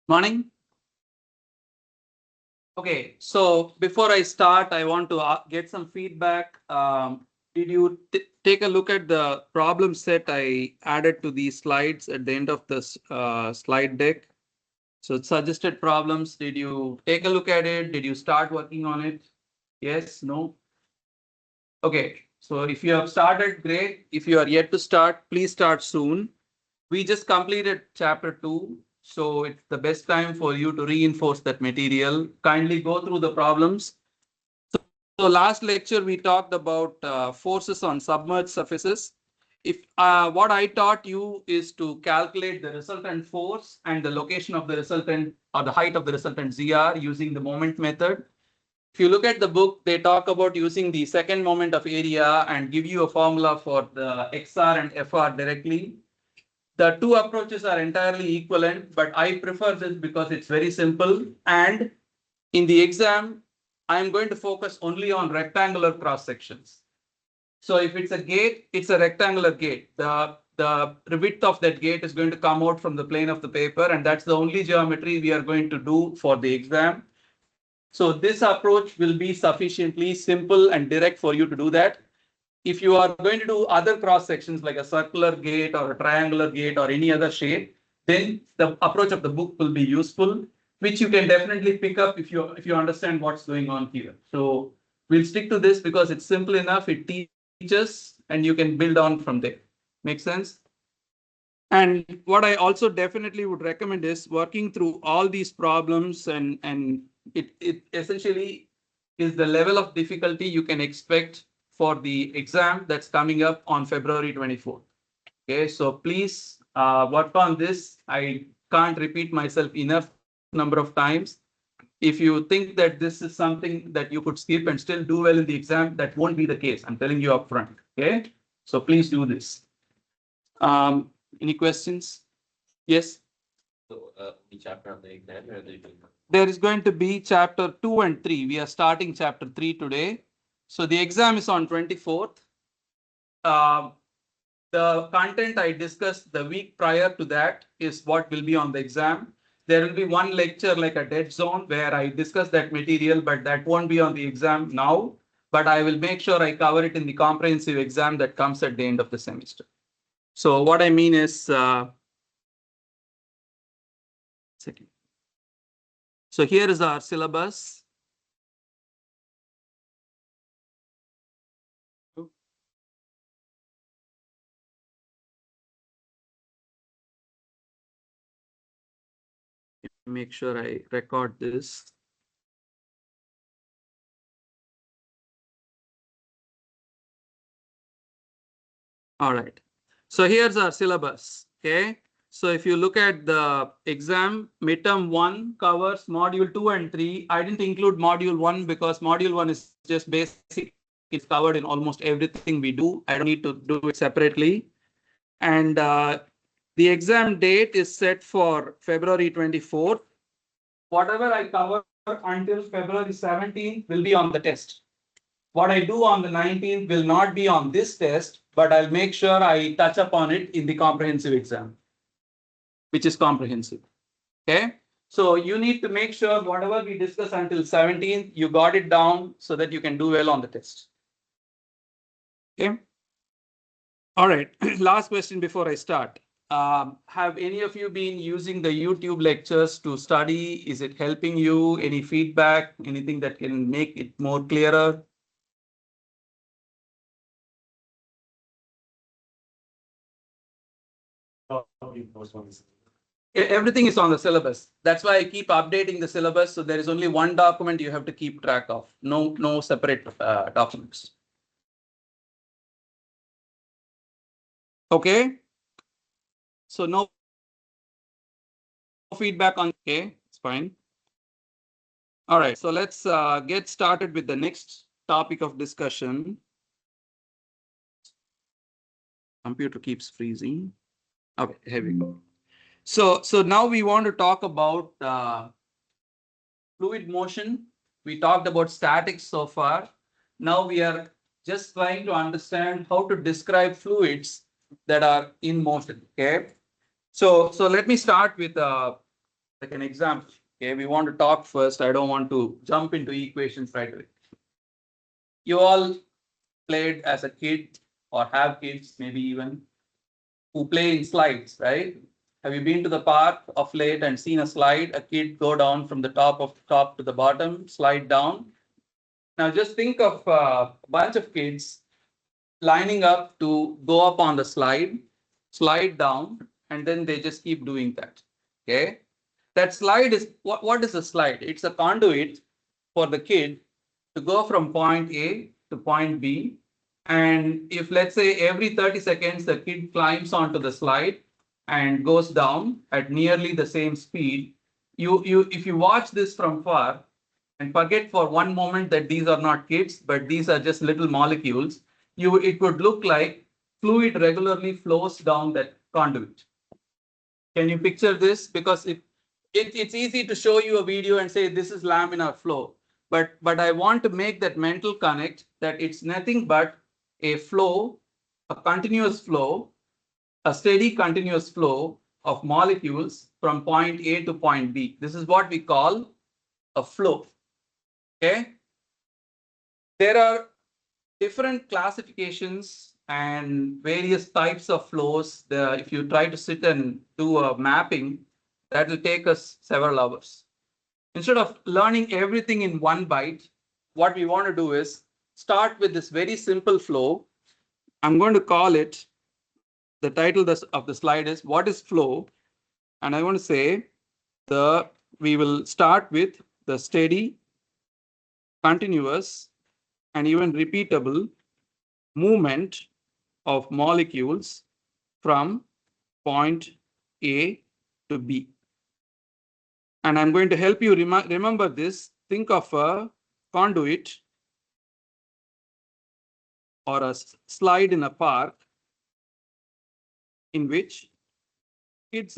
Morning. Okay, so before I start, I want to get some feedback. Did you take a look at the problem set I added to these slides at the end of this slide deck? So suggested problems, did you take a look at it? Did you start working on it? Yes, no? Okay, so if you have started, great. If you are yet to start, please start soon. We just completed chapter 2, so it's the best time for you to reinforce that material. Kindly go through the problems. So last lecture we talked about forces on submerged surfaces. If what I taught you is to calculate the resultant force and the location of the resultant or the height of the resultant ZR using the moment method. If you look at the book, they talk about using the second moment of area and give you a formula for the XR and FR directly. The two approaches are entirely equivalent, but I prefer this because it's very simple. And in the exam, I'm going to focus only on rectangular cross sections. So if it's a gate, it's a rectangular gate. The width of that gate is going to come out from the plane of the paper, and that's the only geometry we are going to do for the exam. So this approach will be sufficiently simple and direct for you to do that. If you are going to do other cross sections like a circular gate or a triangular gate or any other shape, then the approach of the book will be useful, which you can definitely pick up if you understand what's going on here. So we'll stick to this because it's simple enough. It teaches and you can build on from there. Make sense? And what I also definitely would recommend is working through all these problems, and it essentially is the level of difficulty you can expect for the exam that's coming up on February 24th. Okay, so please work on this. I can't repeat myself enough number of times. If you think that this is something that you could skip and still do well in the exam, that won't be the case. I'm telling you up front. Okay, so please do this. Any questions? Yes. So, the chapter of the exam, there is going to be chapter 2 and 3. We are starting chapter 3 today. So the exam is on 24th. The content I discussed the week prior to that is what will be on the exam. There will be one lecture like a dead zone where I discuss that material, but that won't be on the exam now. But I will make sure I cover it in the comprehensive exam that comes at the end of the semester. So what I mean is, so here is our syllabus. Make sure I record this. All right. So here's our syllabus. Okay. So if you look at the exam, midterm 1 covers module 2 and 3. I didn't include module 1 because module 1 is just basic. It's covered in almost everything we do. I don't need to do it separately. And the exam date is set for February 24th. Whatever I cover until February 17th will be on the test. What I do on the 19th will not be on this test, but I'll make sure I touch upon it in the comprehensive exam, which is comprehensive. Okay. So you need to make sure whatever we discuss until 17th, you got it down so that you can do well on the test. Okay. All right. Last question before I start. Have any of you been using the YouTube lectures to study? Is it helping you? Any feedback? Anything that can make it more clearer? Everything is on the syllabus. That's why I keep updating the syllabus. So there is only one document you have to keep track of. No separate documents. Okay. So no feedback on. Okay, it's fine. All right. So let's get started with the next topic of discussion. Computer keeps freezing. Okay, here we go. So now we want to talk about fluid motion. We talked about statics so far. Now we are just trying to understand how to describe fluids that are in motion. Okay. So let me start with a like an example. Okay, we want to talk first. I don't want to jump into equations right away. You all played as a kid or have kids, maybe even, who play in slides, right? Have you been to the park of late and seen a slide, a kid go down from the top to the bottom, slide down? Now just think of a bunch of kids lining up to go up on the slide down, and then they just keep doing that. Okay. That slide is what is a slide? It's a conduit for the kid to go from point A to point B. And if let's say every 30 seconds the kid climbs onto the slide and goes down at nearly the same speed, if you watch this from far and forget for one moment that these are not kids, but these are just little molecules, it would look like fluid regularly flows down that conduit. Can you picture this? Because it's easy to show you a video and say this is laminar flow, but I want to make that mental connect that it's nothing but a flow, a continuous flow, a steady continuous flow of molecules from point A to point B. This is what we call a flow. Okay. There are different classifications and various types of flows. If you try to sit and do a mapping, that will take us several hours. Instead of learning everything in one bite, what we want to do is start with this very simple flow. I'm going to call it, the title of the slide is what is flow? And I want to say we will start with the steady, continuous, and even repeatable movement of molecules from point A to B. And I'm going to help you remember this. Think of a conduit or a slide in a park in which kids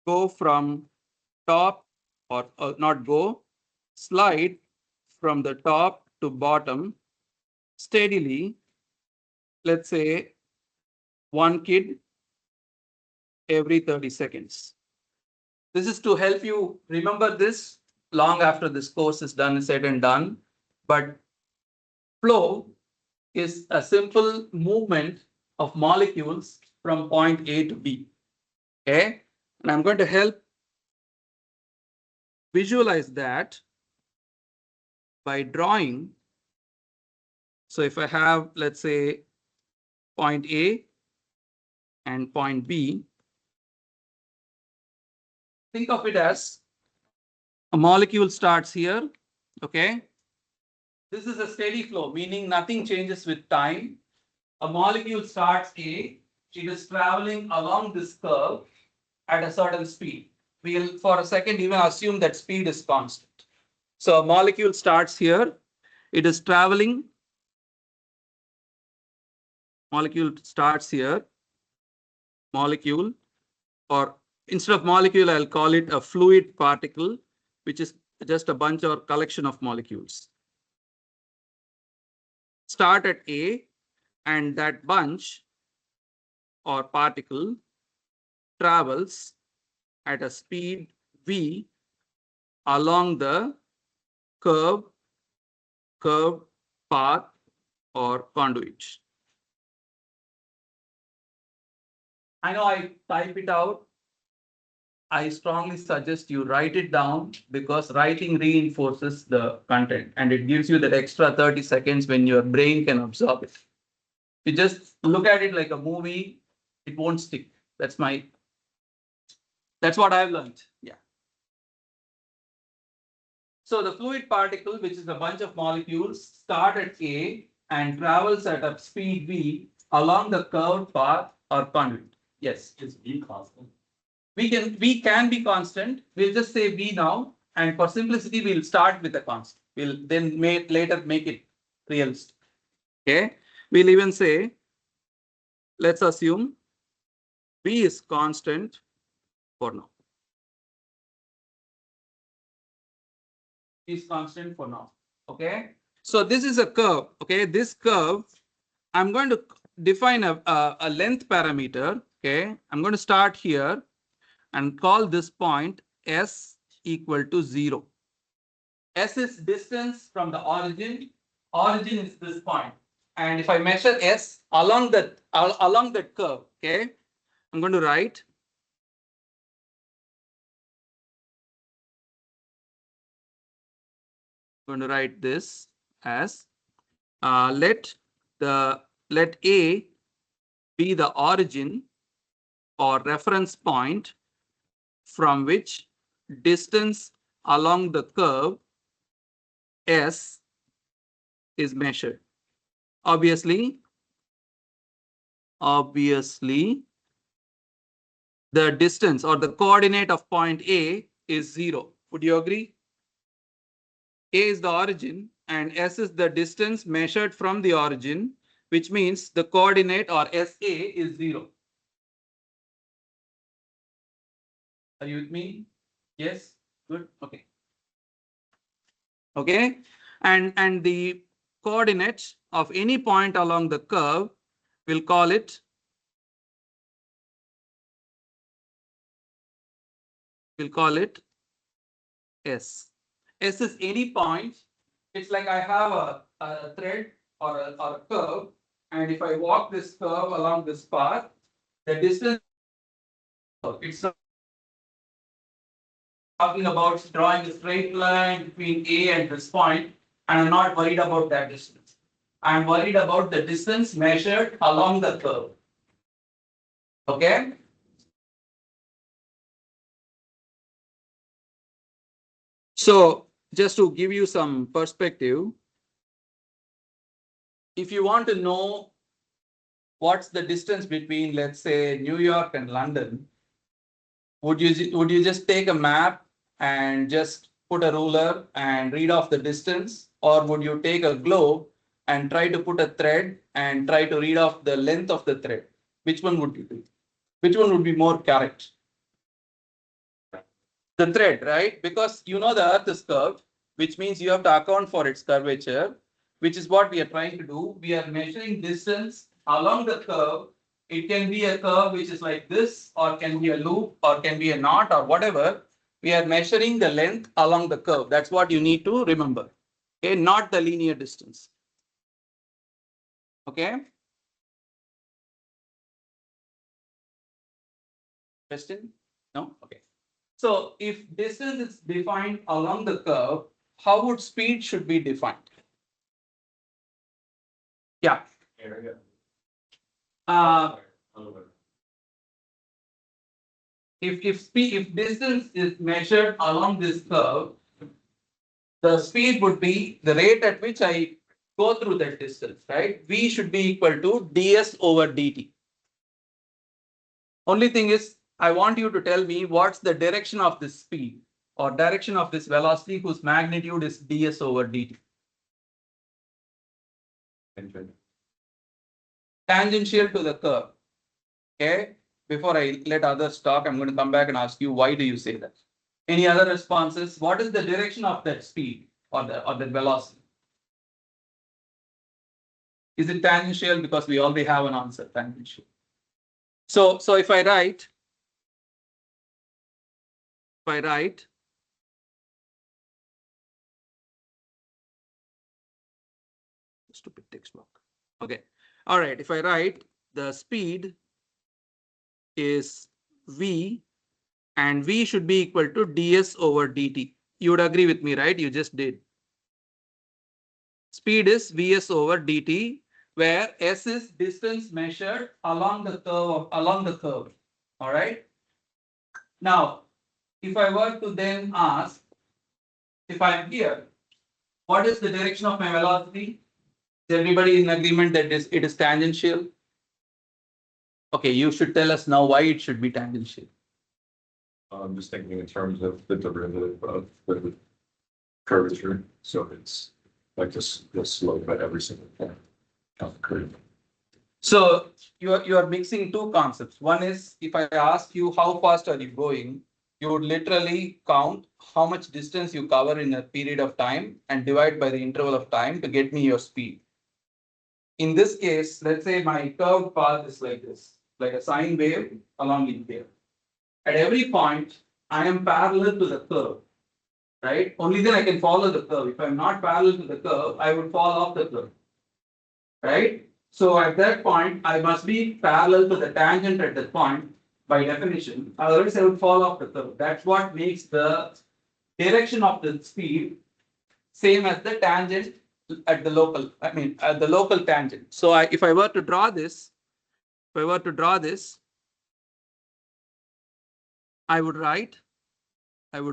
go from top or not go, slide from the top to bottom steadily. Let's say one kid every 30 seconds. This is to help you remember this long after this course is done, said and done. But flow is a simple movement of molecules from point A to B. Okay, and I'm going to help visualize that by drawing. So if I have, let's say, point A and point B, think of it as a molecule starts here. Okay, this is a steady flow, meaning nothing changes with time. A molecule starts A, it is traveling along this curve at a certain speed. We'll for a second even assume that speed is constant. So a molecule starts here, it is traveling. Molecule starts here, molecule, or instead of molecule, I'll call it a fluid particle, which is just a bunch or collection of molecules. Start at A, and that bunch or particle travels at a speed v along the curve path or conduit. I know I type it out. I strongly suggest you write it down because writing reinforces the content and it gives you that extra 30 seconds when your brain can absorb it. If you just look at it like a movie, it won't stick. That's what I've learned. Yeah. So the fluid particle, which is a bunch of molecules, start at A and travels at a speed v along the curved path or conduit. Yes. Is V constant? V can be constant. We'll just say V now, and for simplicity, we'll start with a constant. We'll then later make it realistic. Okay. We'll even say, let's assume V is constant for now. Is constant for now. Okay. So this is a curve. Okay. This curve, I'm going to define a length parameter Okay, I'm going to start here and call this point S equal to 0. S is distance from the origin. Origin is this point. And if I measure S along that curve, okay, I'm going to write this as let A be the origin or reference point from which distance along the curve S is measured. Obviously, the distance or the coordinate of point A is 0. Would you agree? A is the origin and S is the distance measured from the origin, which means the coordinate or SA is 0. Are you with me? Yes? Good. Okay. Okay. And the coordinates of any point along the curve, we'll call it S. S is any point. It's like I have a thread or a curve, and if I walk this curve along this path, the distance, it's not talking about drawing a straight line between A and this point, and I'm not worried about that distance. I'm worried about the distance measured along the curve. Okay? So just to give you some perspective, if you want to know what's the distance between, let's say, New York and London, would you just take a map and just put a ruler and read off the distance, or would you take a globe and try to put a thread and try to read off the length of the thread? Which one would you do? Which one would be more correct? The thread, right? Because you know the earth is curved, which means you have to account for its curvature, which is what we are trying to do. We are measuring distance along the curve. It can be a curve which is like this, or can be a loop, or can be a knot, or whatever. We are measuring the length along the curve. That's what you need to remember. Okay, not the linear distance. Okay. Question? No? Okay. So if distance is defined along the curve, how would speed should be defined? Yeah. Area. If distance is measured along this curve, the speed would be the rate at which I go through that distance, right? V should be equal to ds over dt. Only thing is, I want you to tell me what's the direction of this speed or direction of this velocity whose magnitude is ds over dt. Tangential to the curve. Okay. Before I let others talk, I'm going to come back and ask you, why do you say that? Any other responses? What is the direction of that speed or the velocity? Is it tangential? Because we already have an answer, tangential. So if I write stupid text block. Okay. All right. If I write the speed is V and V should be equal to ds over dt. You would agree with me, right? You just did. Speed is Vs over dt, where S is distance measured along the curve. All right. Now, if I were to then ask, if I'm here, what is the direction of my velocity? Is everybody in agreement that it is tangential? Okay, you should tell us now why it should be tangential. I'm just thinking in terms of the derivative of the curvature, so it's like this slope at every single point of the curve. So you are mixing two concepts. One is, if I ask you how fast are you going, you would literally count how much distance you cover in a period of time and divide by the interval of time to get me your speed. In this case, let's say my curved path is like this. like a sine wave along in here. At every point, I am parallel to the curve, right? Only then I can follow the curve. If I'm not parallel to the curve, I would fall off the curve, right? So at that point, I must be parallel to the tangent at that point by definition. Otherwise, I would fall off the curve. That's what makes the direction of the speed same as the tangent at the local, at the local tangent. So if I were to draw this, I would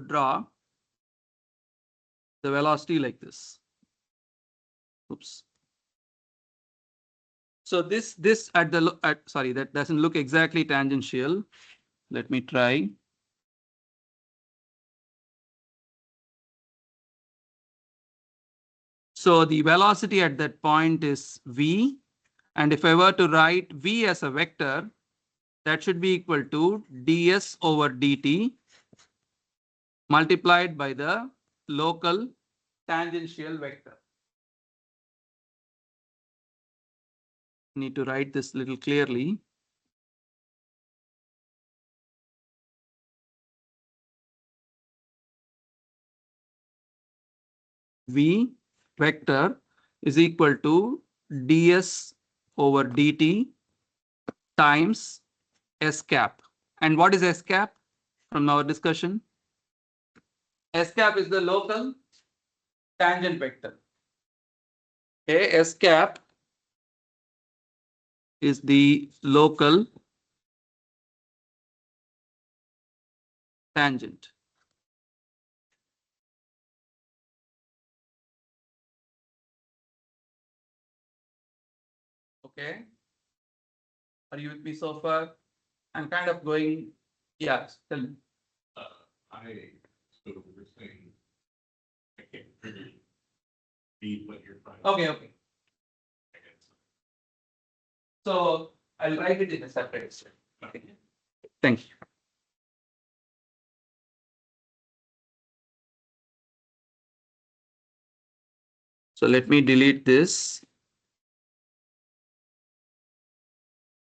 draw the velocity like this. Oops. So this sorry, that doesn't look exactly tangential. Let me try. So the velocity at that point is v, and if I were to write v as a vector, that should be equal to ds over dt multiplied by the local tangential vector. Need to write this little clearly. V vector is equal to ds over dt times s cap. And what is s cap from our discussion? S cap is the local tangent vector. Okay, S cap is the local tangent. Okay. Are you with me so far? I'm kind of going, yeah, tell me. So we're saying, I can't really read what you're trying. Okay. So I'll write it in a separate step. Okay. Thank you. So let me delete this.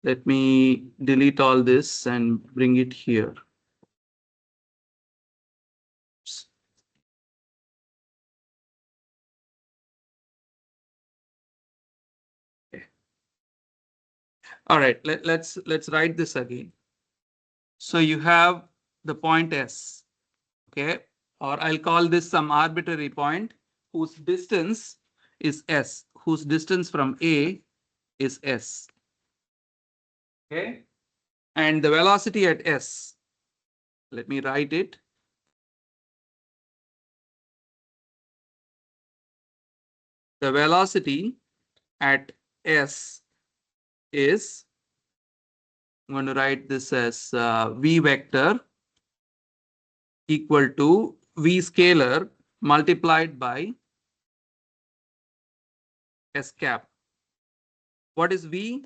Let me delete all this and bring it here. Okay. All right, let's write this again. So you have the point S, okay, or I'll call this some arbitrary point whose distance is S, whose distance from A is S. Okay, and the velocity at S, let me write it. The velocity at S is, I'm going to write this as V vector equal to V scalar multiplied by S cap. What is V?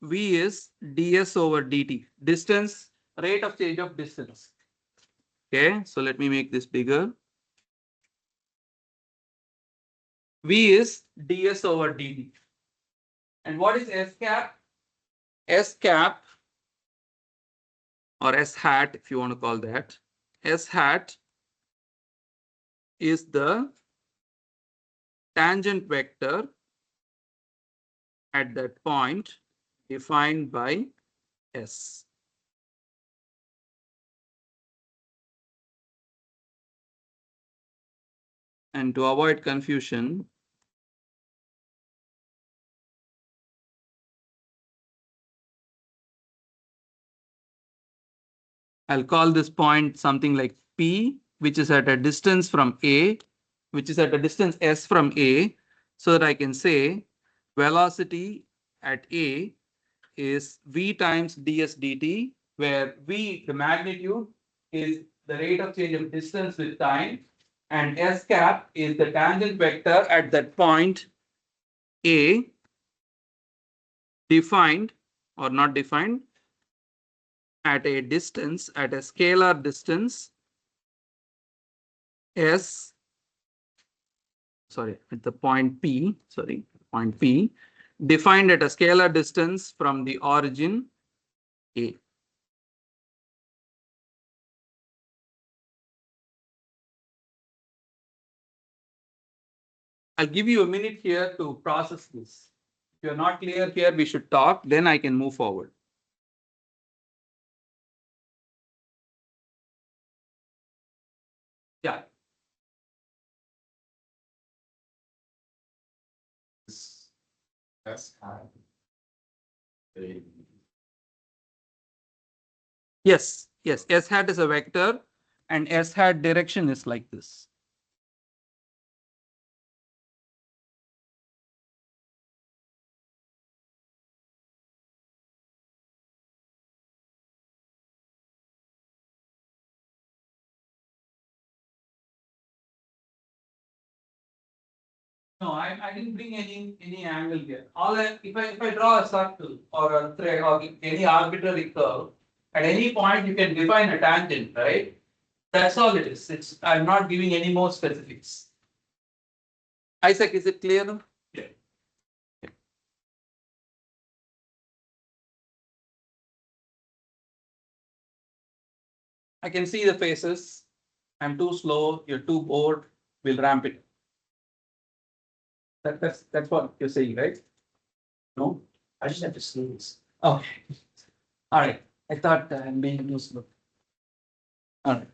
V is ds over dt, distance, rate of change of distance. Okay, so let me make this bigger. V is ds over dt. And what is S cap? S cap, or S hat, if you want to call that, S hat is the tangent vector at that point defined by S. And to avoid confusion, I'll call this point something like P, which is at a distance from A, which is at a distance S from A, so that I can say velocity at A is V times ds dt, where V, the magnitude, is the rate of change of distance with time, and S cap is the tangent vector at that point A, defined or not defined, at a distance, at a scalar distance S, at the point P, defined at a scalar distance from the origin A. I'll give you a minute here to process this. If you're not clear here, we should talk, then I can move forward. Yeah. That's high. Yes, yes. S hat is a vector and S hat direction is like this. No, I didn't bring any angle here. If I draw a circle or a thread or any arbitrary curve, at any point you can define a tangent, right? That's all it is. I'm not giving any more specifics. Isaac, is it clear now? Yeah. I can see the faces. I'm too slow. You're too bored. We'll ramp it. That's what you're saying, right? No? I just have to sneeze. Okay. All right. I thought I'm being too slow. All right.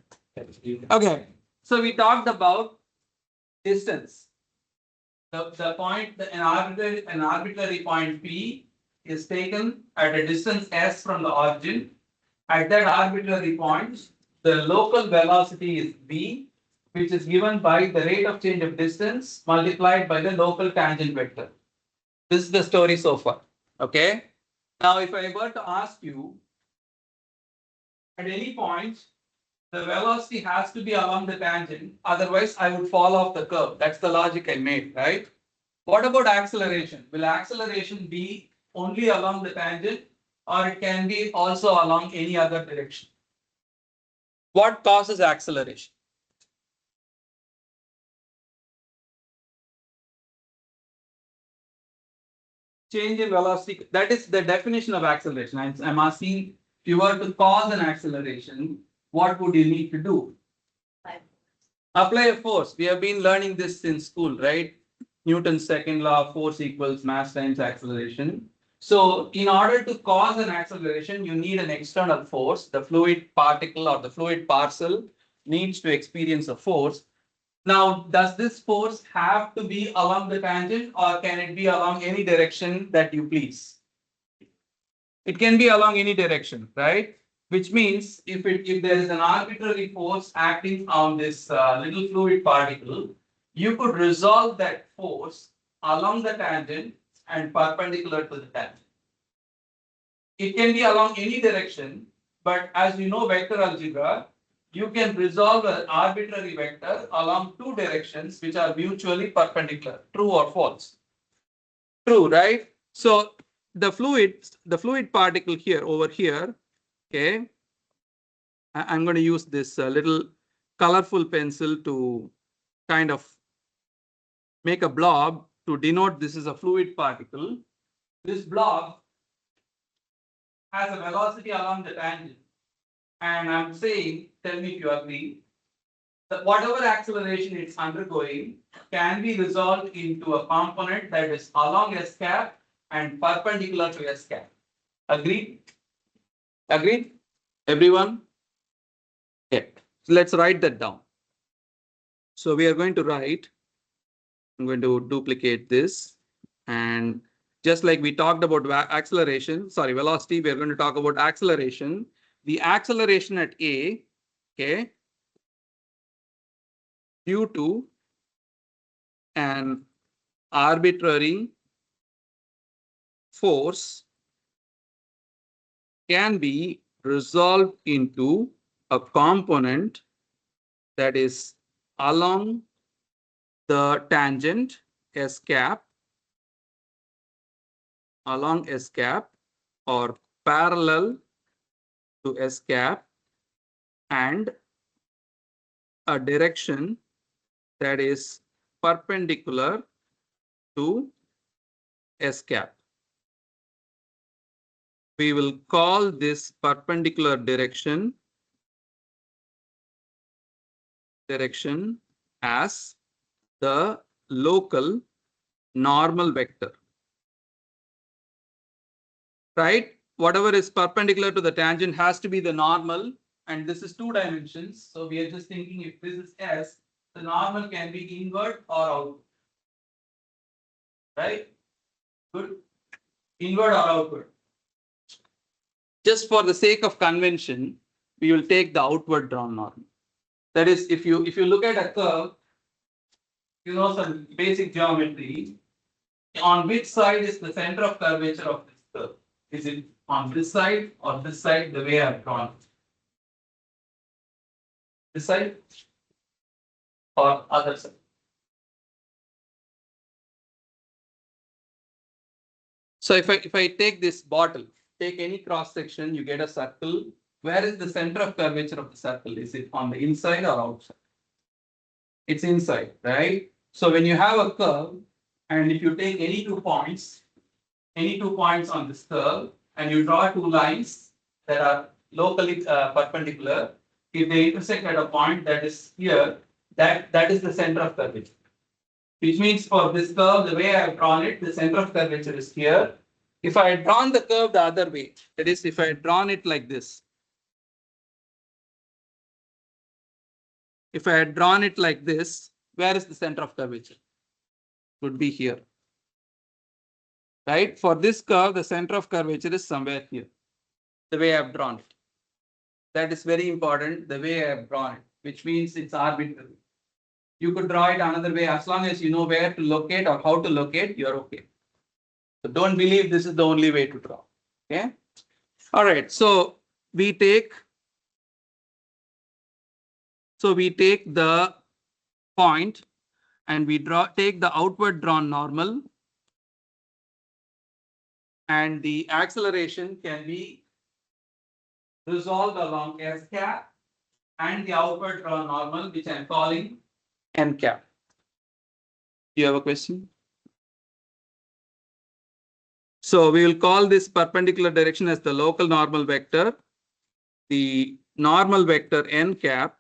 Okay. So we talked about distance. The point, an arbitrary point P is taken at a distance S from the origin. At that arbitrary point, the local velocity is V, which is given by the rate of change of distance multiplied by the local tangent vector. This is the story so far. Okay. Now, if I were to ask you, at any point, the velocity has to be along the tangent, otherwise I would fall off the curve. That's the logic I made, right? What about acceleration? Will acceleration be only along the tangent, or it can be also along any other direction? What causes acceleration? Change in velocity. That is the definition of acceleration. I'm asking, if you were to cause an acceleration, what would you need to do? Apply a force. We have been learning this in school, right? Newton's second law of force equals mass times acceleration. So in order to cause an acceleration, you need an external force. The fluid particle or the fluid parcel needs to experience a force. Now, does this force have to be along the tangent, or can it be along any direction that you please? It can be along any direction, right? Which means if there is an arbitrary force acting on this little fluid particle, you could resolve that force along the tangent and perpendicular to the tangent. It can be along any direction, but as you know vector algebra, you can resolve an arbitrary vector along two directions which are mutually perpendicular. True or false? True, right? So the fluid particle here over here, okay, I'm going to use this little colorful pencil to kind of make a blob to denote this is a fluid particle. This blob has a velocity along the tangent. And I'm saying, tell me if you agree, that whatever acceleration it's undergoing can be resolved into a component that is along S cap and perpendicular to S cap. Agreed? Agreed? Everyone? Yeah. So let's write that down. So we are going to write, I'm going to duplicate this, and just like we talked about acceleration, sorry, velocity, we are going to talk about acceleration. The acceleration at A, okay, due to an arbitrary force can be resolved into a component that is along the tangent S cap, along S cap, or parallel to S cap, and a direction that is perpendicular to S cap. we will call this perpendicular direction as the local normal vector, right? Whatever is perpendicular to the tangent has to be the normal, and this is 2 dimensions. So we are just thinking if this is S, the normal can be inward or outward, right? Good. Inward or outward. Just for the sake of convention, we will take the outward drawn normal. That is, if you look at a curve, you know some basic geometry. On which side is the center of curvature of this curve? Is it on this side or this side? The way I've drawn it. This side or other side? So if I take this bottle, take any cross section, you get a circle. Where is the center of curvature of the circle? Is it on the inside or outside? It's inside, right? So when you have a curve, and if you take any 2 points on this curve, and you draw 2 lines that are locally perpendicular, if they intersect at a point that is here, that is the center of curvature. Which means for this curve, the way I have drawn it, the center of curvature is here. If I had drawn the curve the other way, that is, if I had drawn it like this, where is the center of curvature? Would be here, right? For this curve, the center of curvature is somewhere here, the way I have drawn it. That is very important, the way I have drawn it, which means it's arbitrary. You could draw it another way. As long as you know where to locate or how to locate, you're okay. So don't believe this is the only way to draw. Okay. All right. So we take the point and we take the outward drawn normal, and the acceleration can be resolved along S cap and the outward drawn normal, which I'm calling N cap. Do you have a question? So we will call this perpendicular direction as the local normal vector. The normal vector N cap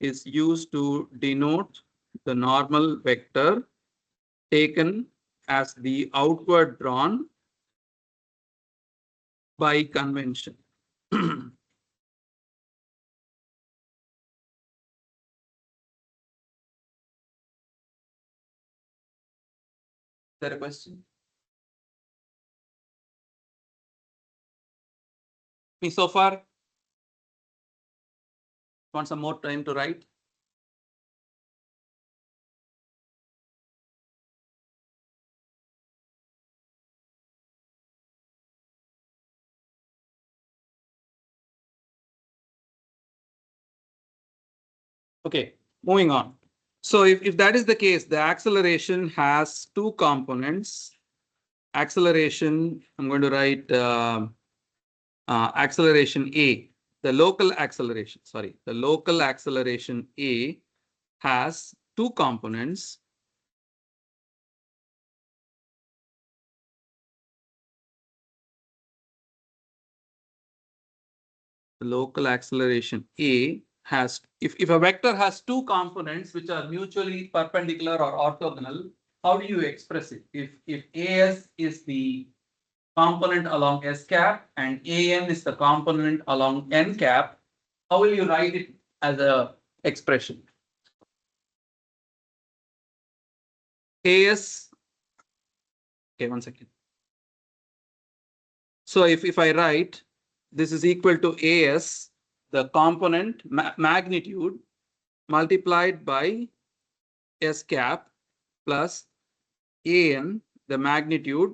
is used to denote the normal vector taken as the outward drawn by convention. Is there a question? Me so far? Want some more time to write? Okay, moving on. So if that is the case, the acceleration has 2 components. Acceleration, I'm going to write acceleration A. The local acceleration A has 2 components. The local acceleration A has, if a vector has 2 components which are mutually perpendicular or orthogonal, how do you express it? If AS is the component along S cap and AN is the component along N cap, how will you write it as a expression? AS, okay, 1 second. So if I write this is equal to AS, the component magnitude multiplied by S cap plus AN, the magnitude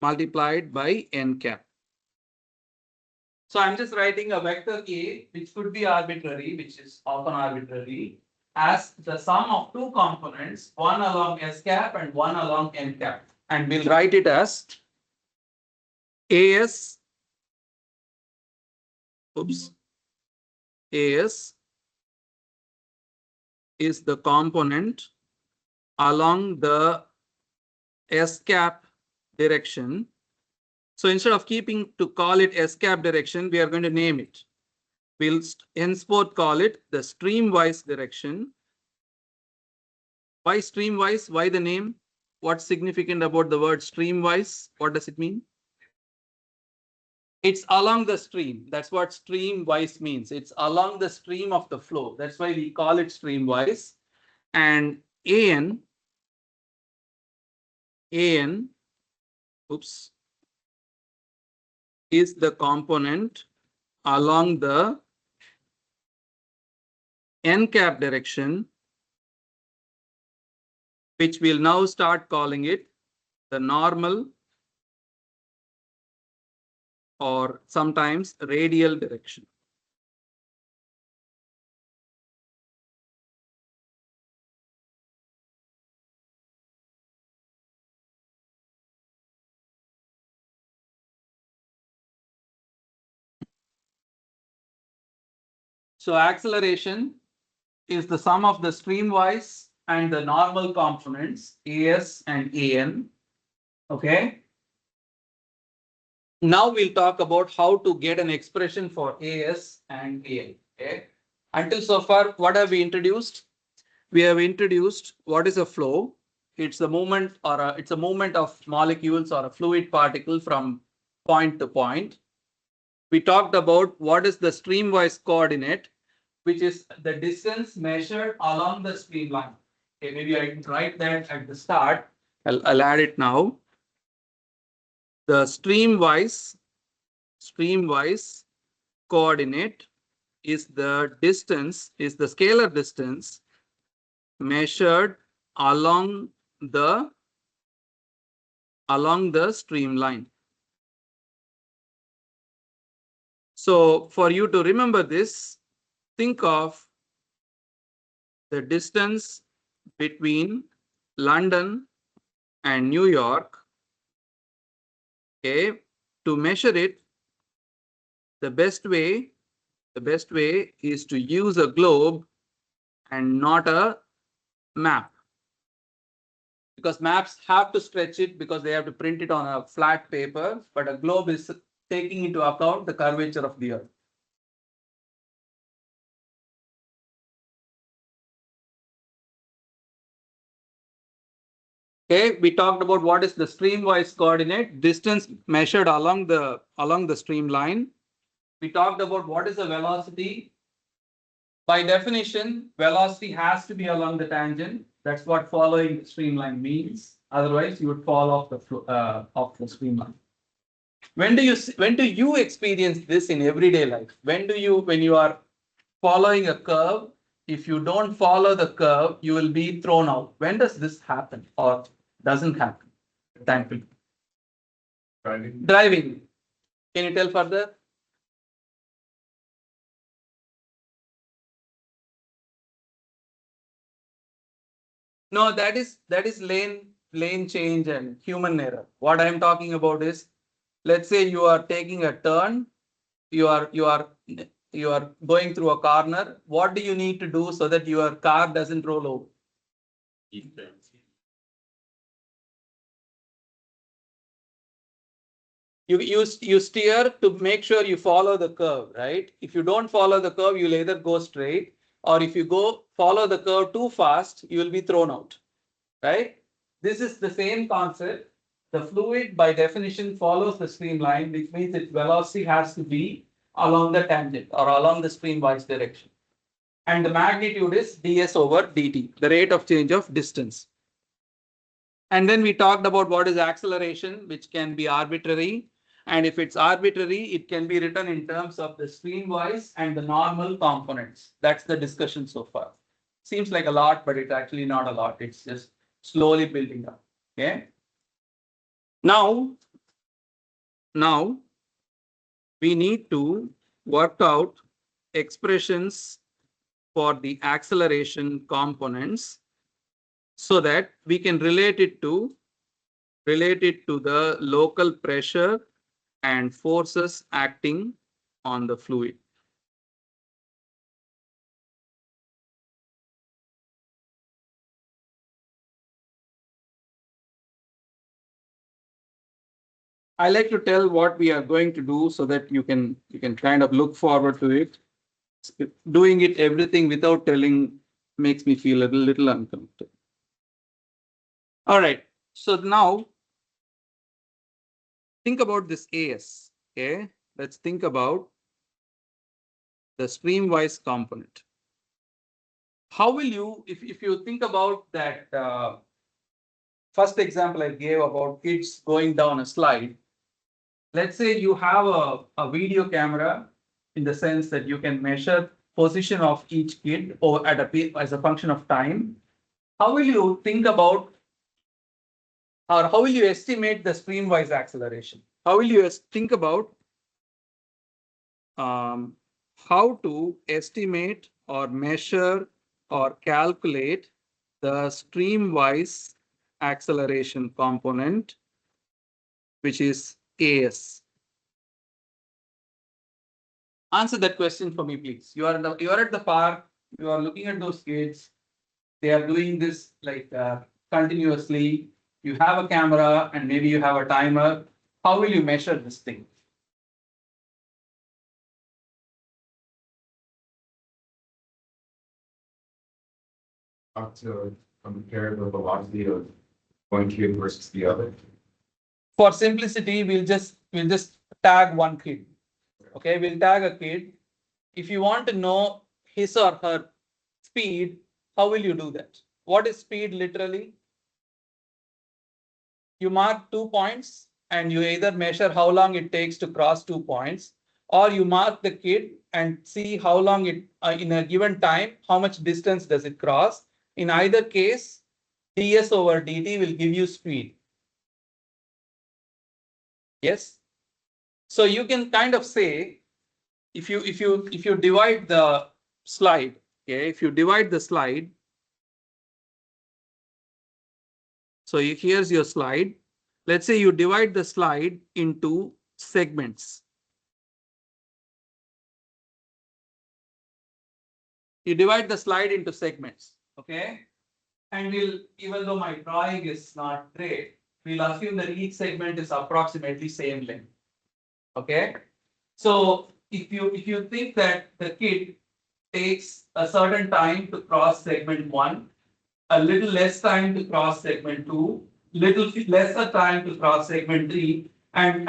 multiplied by N cap. So I'm just writing a vector A, which could be arbitrary, which is often arbitrary, as the sum of 2 components, one along S cap and one along N cap. And we'll write it as AS is the component along the S cap direction. So instead of keeping to call it escape direction, we are going to name it. We'll henceforth call it the streamwise direction. Why streamwise? Why the name? What's significant about the word streamwise? What does it mean? It's along the stream. That's what streamwise means. It's along the stream of the flow. That's why we call it streamwise. And AN, oops, is the component along the n cap direction, which we'll now start calling it the normal or sometimes radial direction. So acceleration is the sum of the streamwise and the normal components AS and AN. Okay. Now we'll talk about how to get an expression for AS and AN. Okay. Until so far, what have we introduced? We have introduced what is a flow. It's a movement or it's a movement of molecules or a fluid particle from point to point. We talked about what is the streamwise coordinate, which is the distance measured along the streamline. Okay, maybe I can write that at the start. I'll add it now. The streamwise coordinate is the distance, is the scalar distance measured along the streamline. So for you to remember this, think of the distance between London and New York. Okay, to measure it, the best way is to use a globe and not a map, because maps have to stretch it because they have to print it on a flat paper, but a globe is taking into account the curvature of the earth. Okay, we talked about what is the streamwise coordinate, distance measured along the streamline. We talked about what is the velocity. By definition, velocity has to be along the tangent. That's what following the streamline means. Otherwise, you would fall off the streamline. When do you experience this in everyday life? When you are following a curve, if you don't follow the curve, you will be thrown out. When does this happen or doesn't happen? Thankfully. Driving. Can you tell further? No, that is lane change and human error. What I'm talking about is, let's say you are taking a turn, you are going through a corner. What do you need to do so that your car doesn't roll over? You steer to make sure you follow the curve, right? If you don't follow the curve, you'll either go straight, or if you follow the curve too fast, you will be thrown out, right? This is the same concept. The fluid by definition follows the streamline, which means its velocity has to be along the tangent or along the streamwise direction. And the magnitude is ds over dt, the rate of change of distance. And then we talked about what is acceleration, which can be arbitrary. And if it's arbitrary, it can be written in terms of the streamwise and the normal components. That's the discussion so far. Seems like a lot, but it's actually not a lot. It's just slowly building up. Okay. Now we need to work out expressions for the acceleration components so that we can relate it to the local pressure and forces acting on the fluid. I like to tell what we are going to do so that you can kind of look forward to it. Doing it everything without telling makes me feel a little uncomfortable. All right. So now think about this AS. Okay. Let's think about the streamwise component. How will you, if you think about that first example I gave about kids going down a slide, let's say you have a video camera in the sense that you can measure position of each kid or at as a function of time. How will you think about, or how will you estimate the streamwise acceleration? How will you think about how to estimate or measure or calculate the streamwise acceleration component, which is AS? Answer that question for me, please. You are at the park. You are looking at those kids. They are doing this like continuously. You have a camera and maybe you have a timer. How will you measure this thing? Up to compare the velocity of one kid versus the other. For simplicity, we'll just tag one kid. Okay, we'll tag a kid. If you want to know his or her speed, how will you do that? What is speed literally? You mark 2 points and you either measure how long it takes to cross 2 points, or you mark the kid and see how long it in a given time, how much distance does it cross. In either case, ds over dt will give you speed. Yes. So you can kind of say, if you divide the slide, okay, if you divide the slide, so here's your slide. Let's say you divide the slide into segments. You divide the slide into segments, okay? And we'll, even though my drawing is not great, we'll assume that each segment is approximately same length. Okay. So if you think that the kid takes a certain time to cross segment 1, a little less time to cross segment 2, little lesser time to cross segment 3, and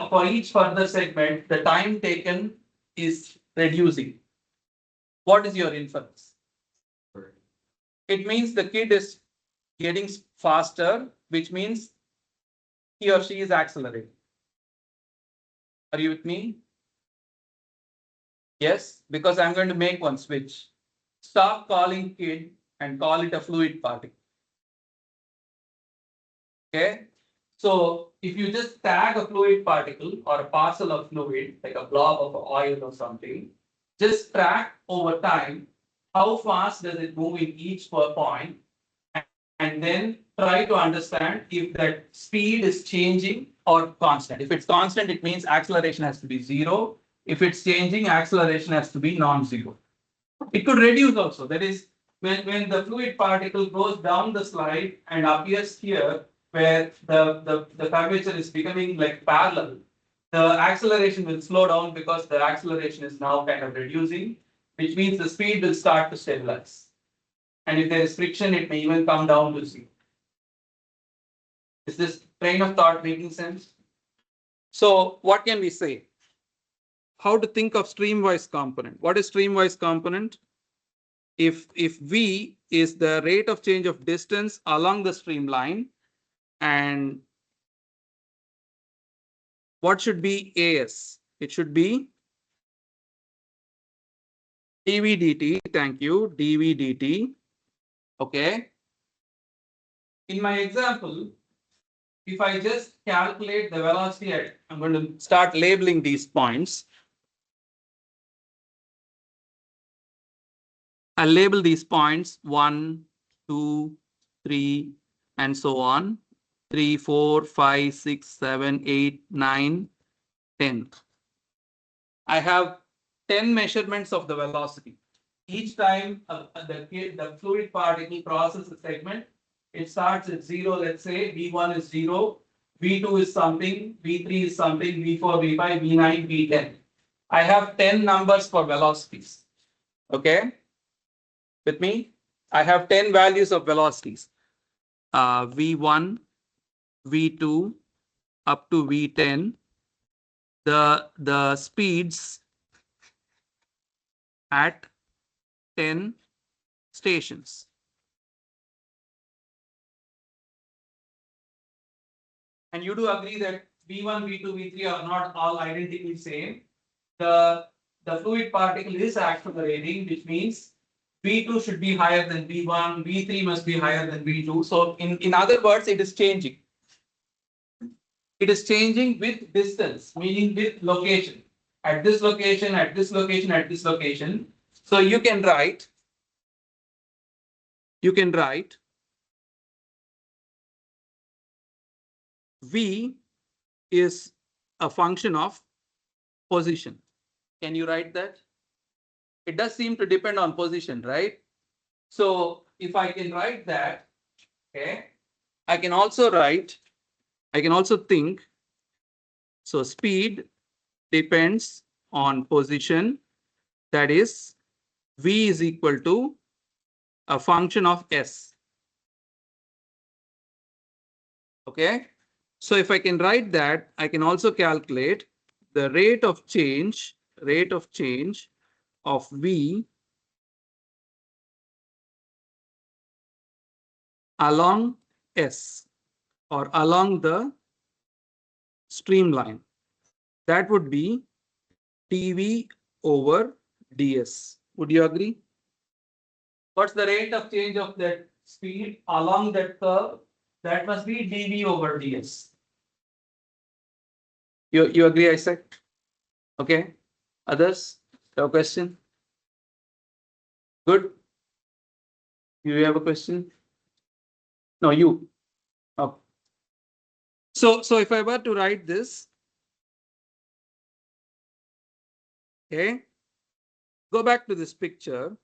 for each further segment, the time taken is reducing. What is your inference? It means the kid is getting faster, which means he or she is accelerating. Are you with me? Yes, because I'm going to make one switch. Stop calling kid and call it a fluid particle. Okay. So if you just tag a fluid particle or a parcel of fluid, like a blob of oil or something, just track over time how fast does it move in each point, and then try to understand if that speed is changing or constant. If it's constant, it means acceleration has to be 0. If it's changing, acceleration has to be non-zero. It could reduce also. That is, when the fluid particle goes down the slide and appears here, where the curvature is becoming like parallel, the acceleration will slow down because the acceleration is now kind of reducing, which means the speed will start to stabilize. And if there is friction, it may even come down to 0. Is this train of thought making sense? So what can we say? How to think of streamwise component? What is streamwise component? If v is the rate of change of distance along the streamline, and what should be as? It should be dv dt. Thank you, dv dt. Okay. In my example, if I just calculate the velocity, I'm going to start labeling these points. I'll label these points 1, 2, 3, and so on. 3, 4, 5, 6, 7, 8, 9, 10. I have 10 measurements of the velocity. Each time the fluid particle crosses the segment, it starts at 0. Let's say V1 is 0, V2 is something, V3 is something, V4, V5, V9, V10. I have 10 numbers for velocities. Okay? With me? I have 10 values of velocities. V1, V2, up to V10. The speeds at 10 stations. And you do agree that V1, V2, V3 are not all identically same. The fluid particle is accelerating, which means V2 should be higher than V1, V3 must be higher than V2. So in other words, it is changing. It is changing with distance, meaning with location. At this location, at this location, at this location. So you can write V is a function of position. Can you write that? It does seem to depend on position, right? So if I can write that, okay, I can also think, so speed depends on position, that is V is equal to a function of S. Okay, so if I can write that, I can also calculate the rate of change of V along S or along the streamline. That would be dV over ds. Would you agree? What's the rate of change of that speed along that curve? That must be dV over ds. You agree, Isaac? Okay. Others? Have a question? Good. You have a question? No, you. Oh. So if I were to write this, okay, go back to this picture.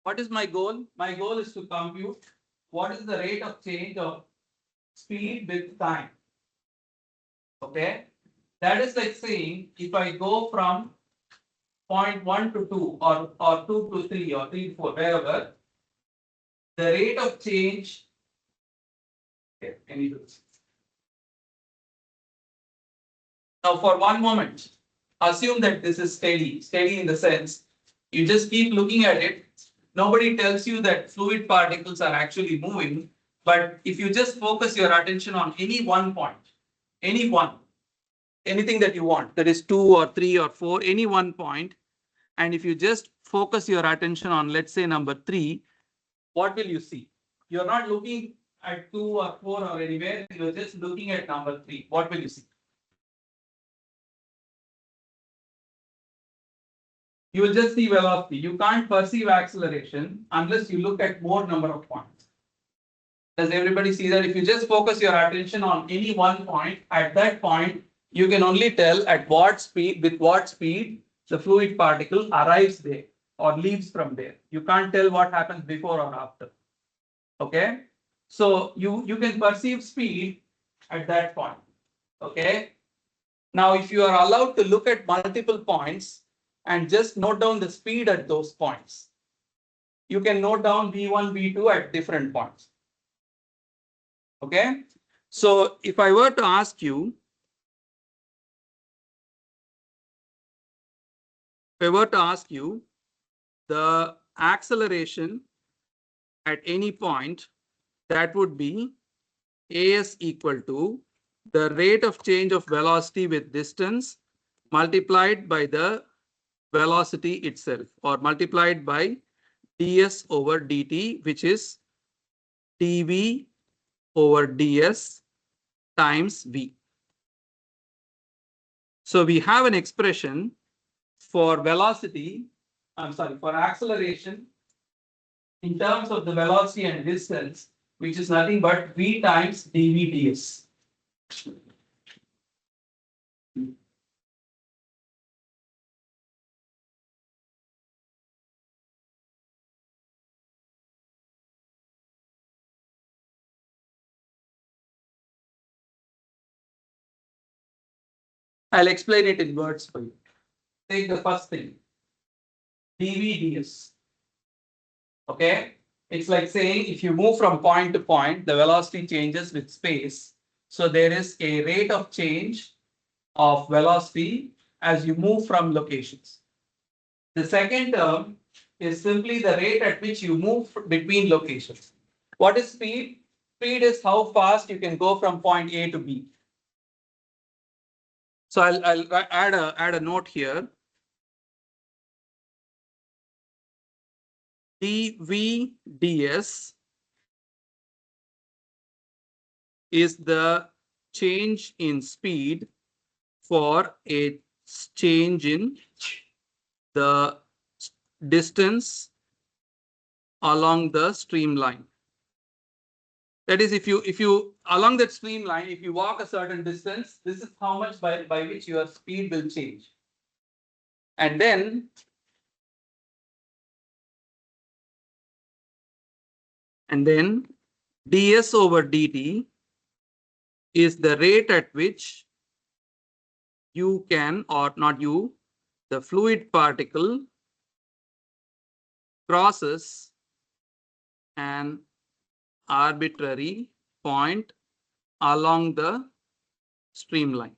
What is my goal? My goal is to compute what is the rate of change of speed with time. Okay, that is like saying if I go from point 1 to 2 or 2 to 3 or 3 to 4, wherever, the rate of change. Okay, can you do this? Now for one moment, assume that this is steady in the sense you just keep looking at it. Nobody tells you that fluid particles are actually moving, but if you just focus your attention on any one point, anything that you want, that is 2 or 3 or 4, any one point, and if you just focus your attention on, let's say, number 3, what will you see? You're not looking at 2 or 4 or anywhere, you're just looking at number 3. What will you see? You will just see velocity. You can't perceive acceleration unless you look at more number of points. Does everybody see that? If you just focus your attention on any one point, at that point, you can only tell at what speed, with what speed the fluid particle arrives there or leaves from there. You can't tell what happens before or after. Okay? So you can perceive speed at that point. Okay? Now, if you are allowed to look at multiple points and just note down the speed at those points, you can note down V1, V2 at different points. Okay, so if I were to ask you, the acceleration at any point, that would be as equal to the rate of change of velocity with distance multiplied by the velocity itself, or multiplied by ds over dt, which is dv over ds times v. So we have an expression for velocity, for acceleration in terms of the velocity and distance, which is nothing but v times dv ds. I'll explain it in words for you. Take the first thing, dv/ds. Okay, it's like saying if you move from point to point, the velocity changes with space. So there is a rate of change of velocity as you move from locations. The second term is simply the rate at which you move between locations. What is speed? Speed is how fast you can go from point A to B. So I'll add a note here. dv/ds is the change in speed for a change in the distance along the streamline. That is, if you along that streamline, if you walk a certain distance, this is how much by which your speed will change. And then ds over dt is the rate at which you can, or not you, the fluid particle crosses an arbitrary point along the streamline.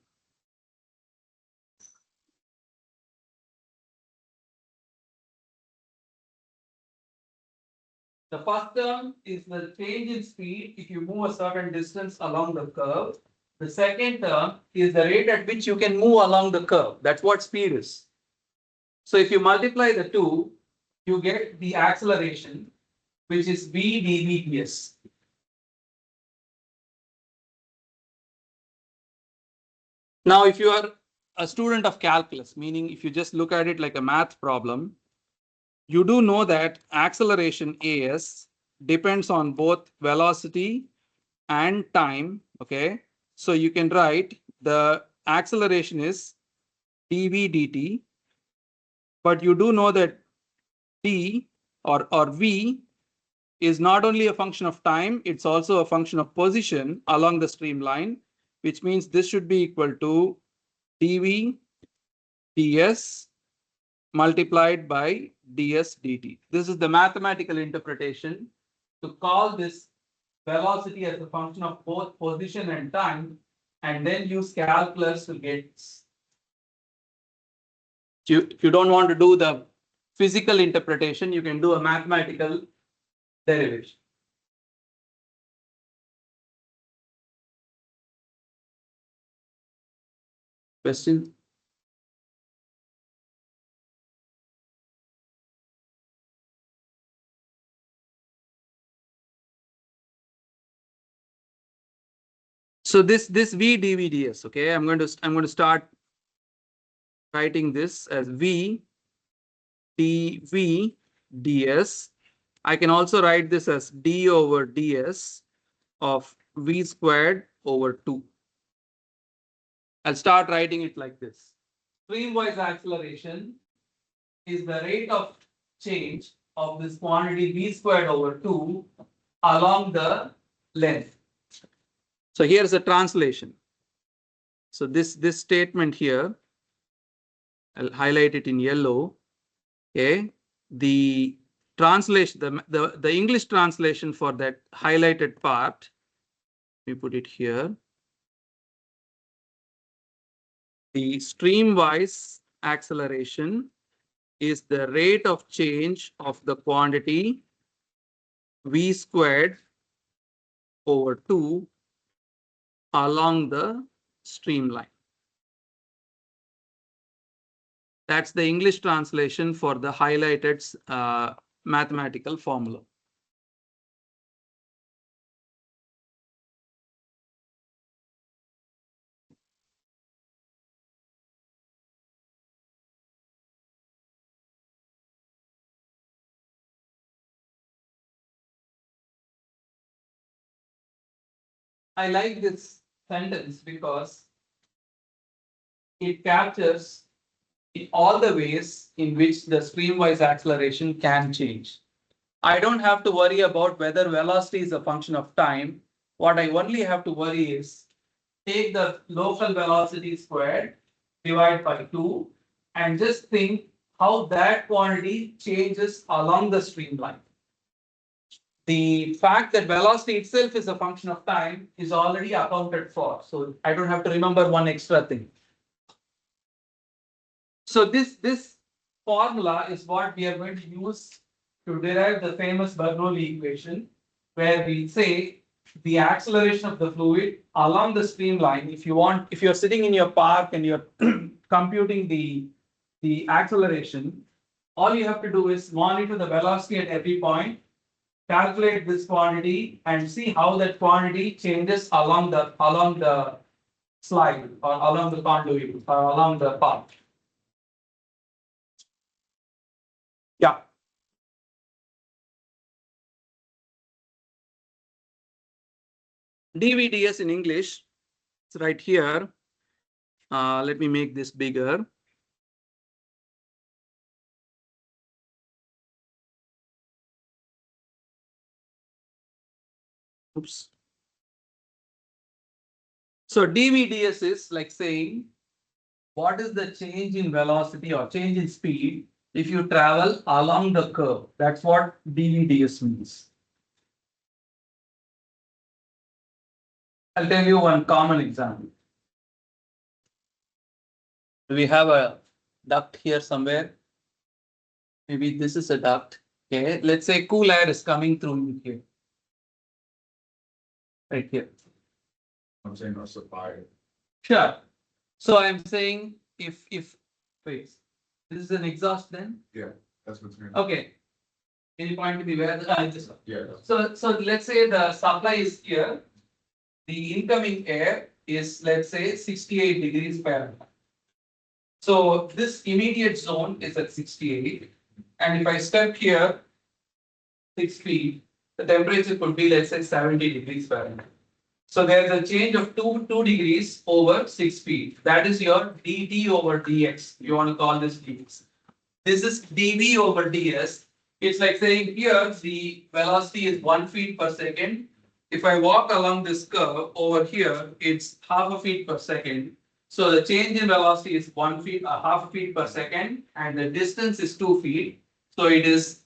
The first term is the change in speed if you move a certain distance along the curve. The second term is the rate at which you can move along the curve. That's what speed is. So if you multiply the two, you get the acceleration, which is v dv/ds. Now, if you are a student of calculus, meaning if you just look at it like a math problem, you do know that acceleration as depends on both velocity and time. Okay, so you can write the acceleration is dv/dt, but you do know that d or v is not only a function of time, it's also a function of position along the streamline, which means this should be equal to dv/ds multiplied by ds/dt. This is the mathematical interpretation to call this velocity as a function of both position and time, and then use calculus to get this. If you don't want to do the physical interpretation, you can do a mathematical derivation. Question? So this v dv/ds, okay, I'm going to start writing this as v dv/ds. I can also write this as d over ds of v squared over 2. I'll start writing it like this. Streamwise acceleration is the rate of change of this quantity v squared over 2 along the length. So here's a translation. So this statement here, I'll highlight it in yellow. Okay, the translation, the English translation for that highlighted part, let me put it here. The streamwise acceleration is the rate of change of the quantity v squared over 2 along the streamline. That's the English translation for the highlighted mathematical formula. I like this sentence because it captures all the ways in which the streamwise acceleration can change. I don't have to worry about whether velocity is a function of time. What I only have to worry is take the local velocity squared divide by 2, and just think how that quantity changes along the streamline. The fact that velocity itself is a function of time is already accounted for. So I don't have to remember one extra thing. So this formula is what we are going to use to derive the famous Bernoulli equation, where we say the acceleration of the fluid along the streamline. If you're sitting in your park and you're computing the acceleration, all you have to do is monitor the velocity at every point, calculate this quantity, and see how that quantity changes along the slide or along the conduit or along the path. Yeah. DVDS in English, it's right here. Let me make this bigger. Oops. So DVDS is like saying, what is the change in velocity or change in speed if you travel along the curve? That's what DVDS means. I'll tell you one common example. Do we have a duct here somewhere? Maybe this is a duct. Okay, let's say cool air is coming through here. Right here. I'm saying our supply. Sure. So I'm saying if wait, this is an exhaust then? Yeah, that's what's going. Okay. Any point to be where this one? Yeah. So let's say the supply is here. The incoming air is, let's say, 68 degrees Fahrenheit. So this immediate zone is at 68. And if I step here 6 feet, the temperature could be, let's say, 70 degrees Fahrenheit. So there's a change of 2 degrees over 6 feet. That is your dt over dx. You want to call this dx. This is dv over ds. It's like saying here the velocity is 1 feet per second. If I walk along this curve over here, it's half a feet per second. So the change in velocity is 1 feet, half a feet per second, and the distance is 2 feet. So it is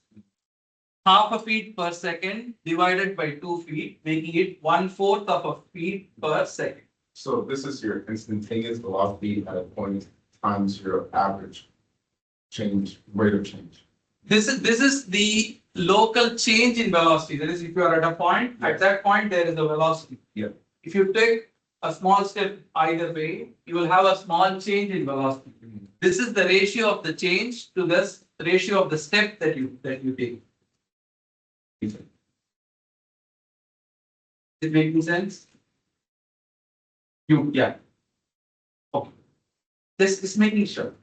half a feet per second divided by 2 feet, making it 1/4 of a feet per second. So this is your instantaneous velocity at a point times your average rate of change. This is the local change in velocity. That is, if you are at a point, Yes. at that point there is a velocity. Yeah. If you take a small step either way, you will have a small change in velocity. This is the ratio of the change to this ratio of the step that you take. Is it making sense? Yeah. Okay. This is making sure.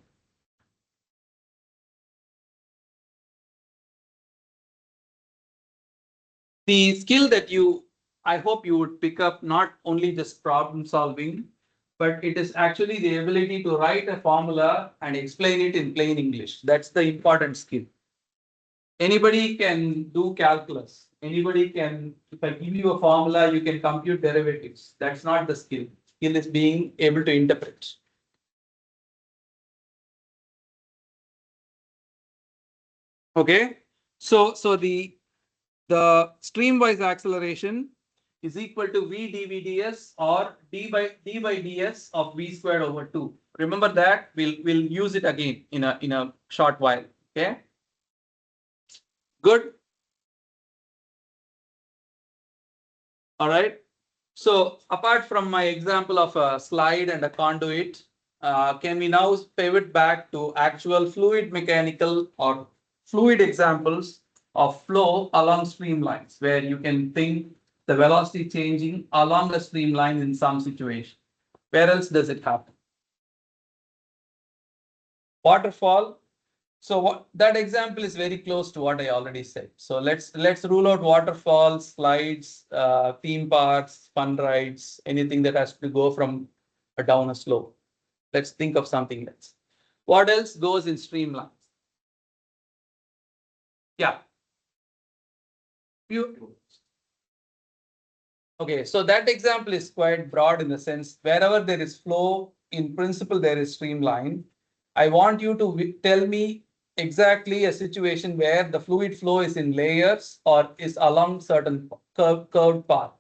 The skill that I hope you would pick up, not only just problem solving, but it is actually the ability to write a formula and explain it in plain English. That's the important skill. Anybody can do calculus. Anybody can, if I give you a formula, you can compute derivatives. That's not the skill. Skill is being able to interpret. Okay. So the streamwise acceleration is equal to v dvds or d by ds of v squared over 2. Remember that. We'll use it again in a short while. Okay. Good. All right. So apart from my example of a slide and a conduit, can we now pivot back to actual fluid mechanical or fluid examples of flow along streamlines, where you can think the velocity changing along the streamline in some situation? Where else does it happen? Waterfall. So that example is very close to what I already said. So let's rule out waterfalls, slides, theme parks, fun rides, anything that has to go from down a slope. Let's think of something else. What else goes in streamlines? Yeah. Okay, so that example is quite broad in the sense wherever there is flow, in principle there is streamline. I want you to tell me exactly a situation where the fluid flow is in layers or is along certain curved path.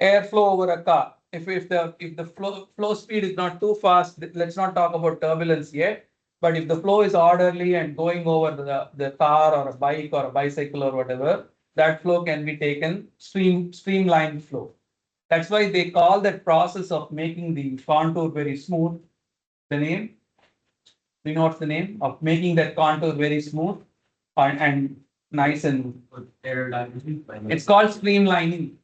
Airflow over a car. If the flow speed is not too fast, let's not talk about turbulence yet. But if the flow is orderly and going over the car or a bike or a bicycle or whatever, that flow can be taken streamlined flow. That's why they call that process of making the contour very smooth. The name? Do you know what's the name of making that contour very smooth and nice and it's called streamlining.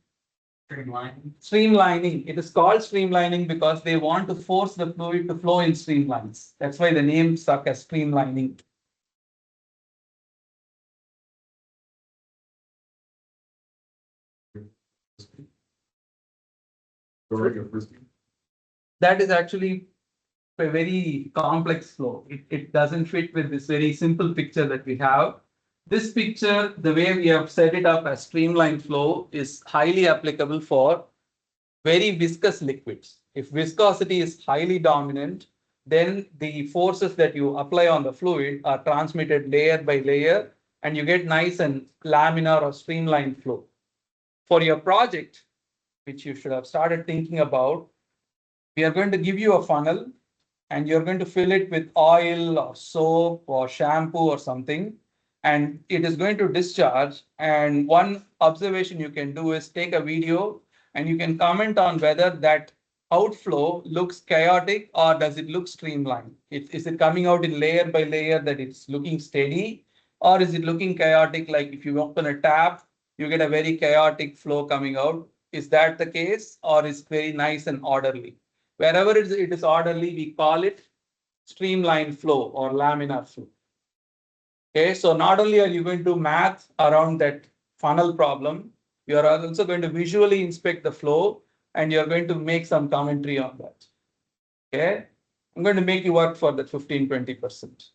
Streamlining. It is called streamlining because they want to force the fluid to flow in streamlines. That's why the name stuck as streamlining. That is actually a very complex flow. It doesn't fit with this very simple picture that we have. This picture, the way we have set it up as streamlined flow, is highly applicable for very viscous liquids. If viscosity is highly dominant, then the forces that you apply on the fluid are transmitted layer by layer, and you get nice and laminar or streamlined flow. For your project, which you should have started thinking about, we are going to give you a funnel and you're going to fill it with oil or soap or shampoo or something, and it is going to discharge. And one observation you can do is take a video and you can comment on whether that outflow looks chaotic or does it look streamlined. Is it coming out in layer by layer that it's looking steady, or is it looking chaotic, like if you open a tap, you get a very chaotic flow coming out? Is that the case, or is it very nice and orderly? Wherever it is orderly, we call it streamlined flow or laminar flow. Okay, so not only are you going to math around that funnel problem, you are also going to visually inspect the flow and you're going to make some commentary on that. Okay, I'm going to make you work for that 15–20%.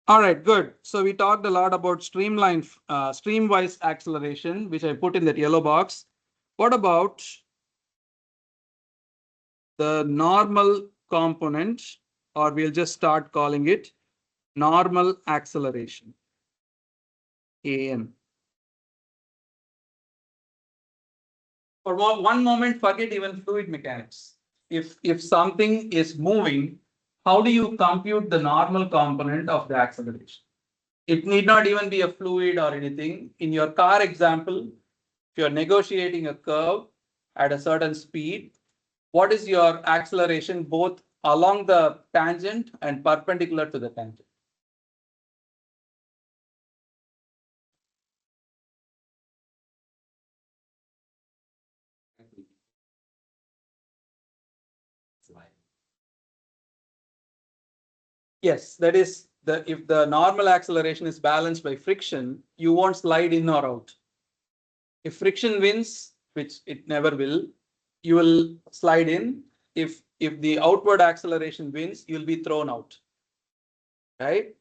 All right, good. So we talked a lot about streamwise acceleration, which I put in that yellow box. What about the normal component, or we'll just start calling it normal acceleration, AN. For one moment, forget even fluid mechanics. If something is moving, how do you compute the normal component of the acceleration? It need not even be a fluid or anything. In your car example, if you're negotiating a curve at a certain speed, what is your acceleration both along the tangent and perpendicular to the tangent? Yes, that is if the normal acceleration is balanced by friction, you won't slide in or out. If friction wins, which it never will, you will slide in. If the outward acceleration wins, you'll be thrown out. Right?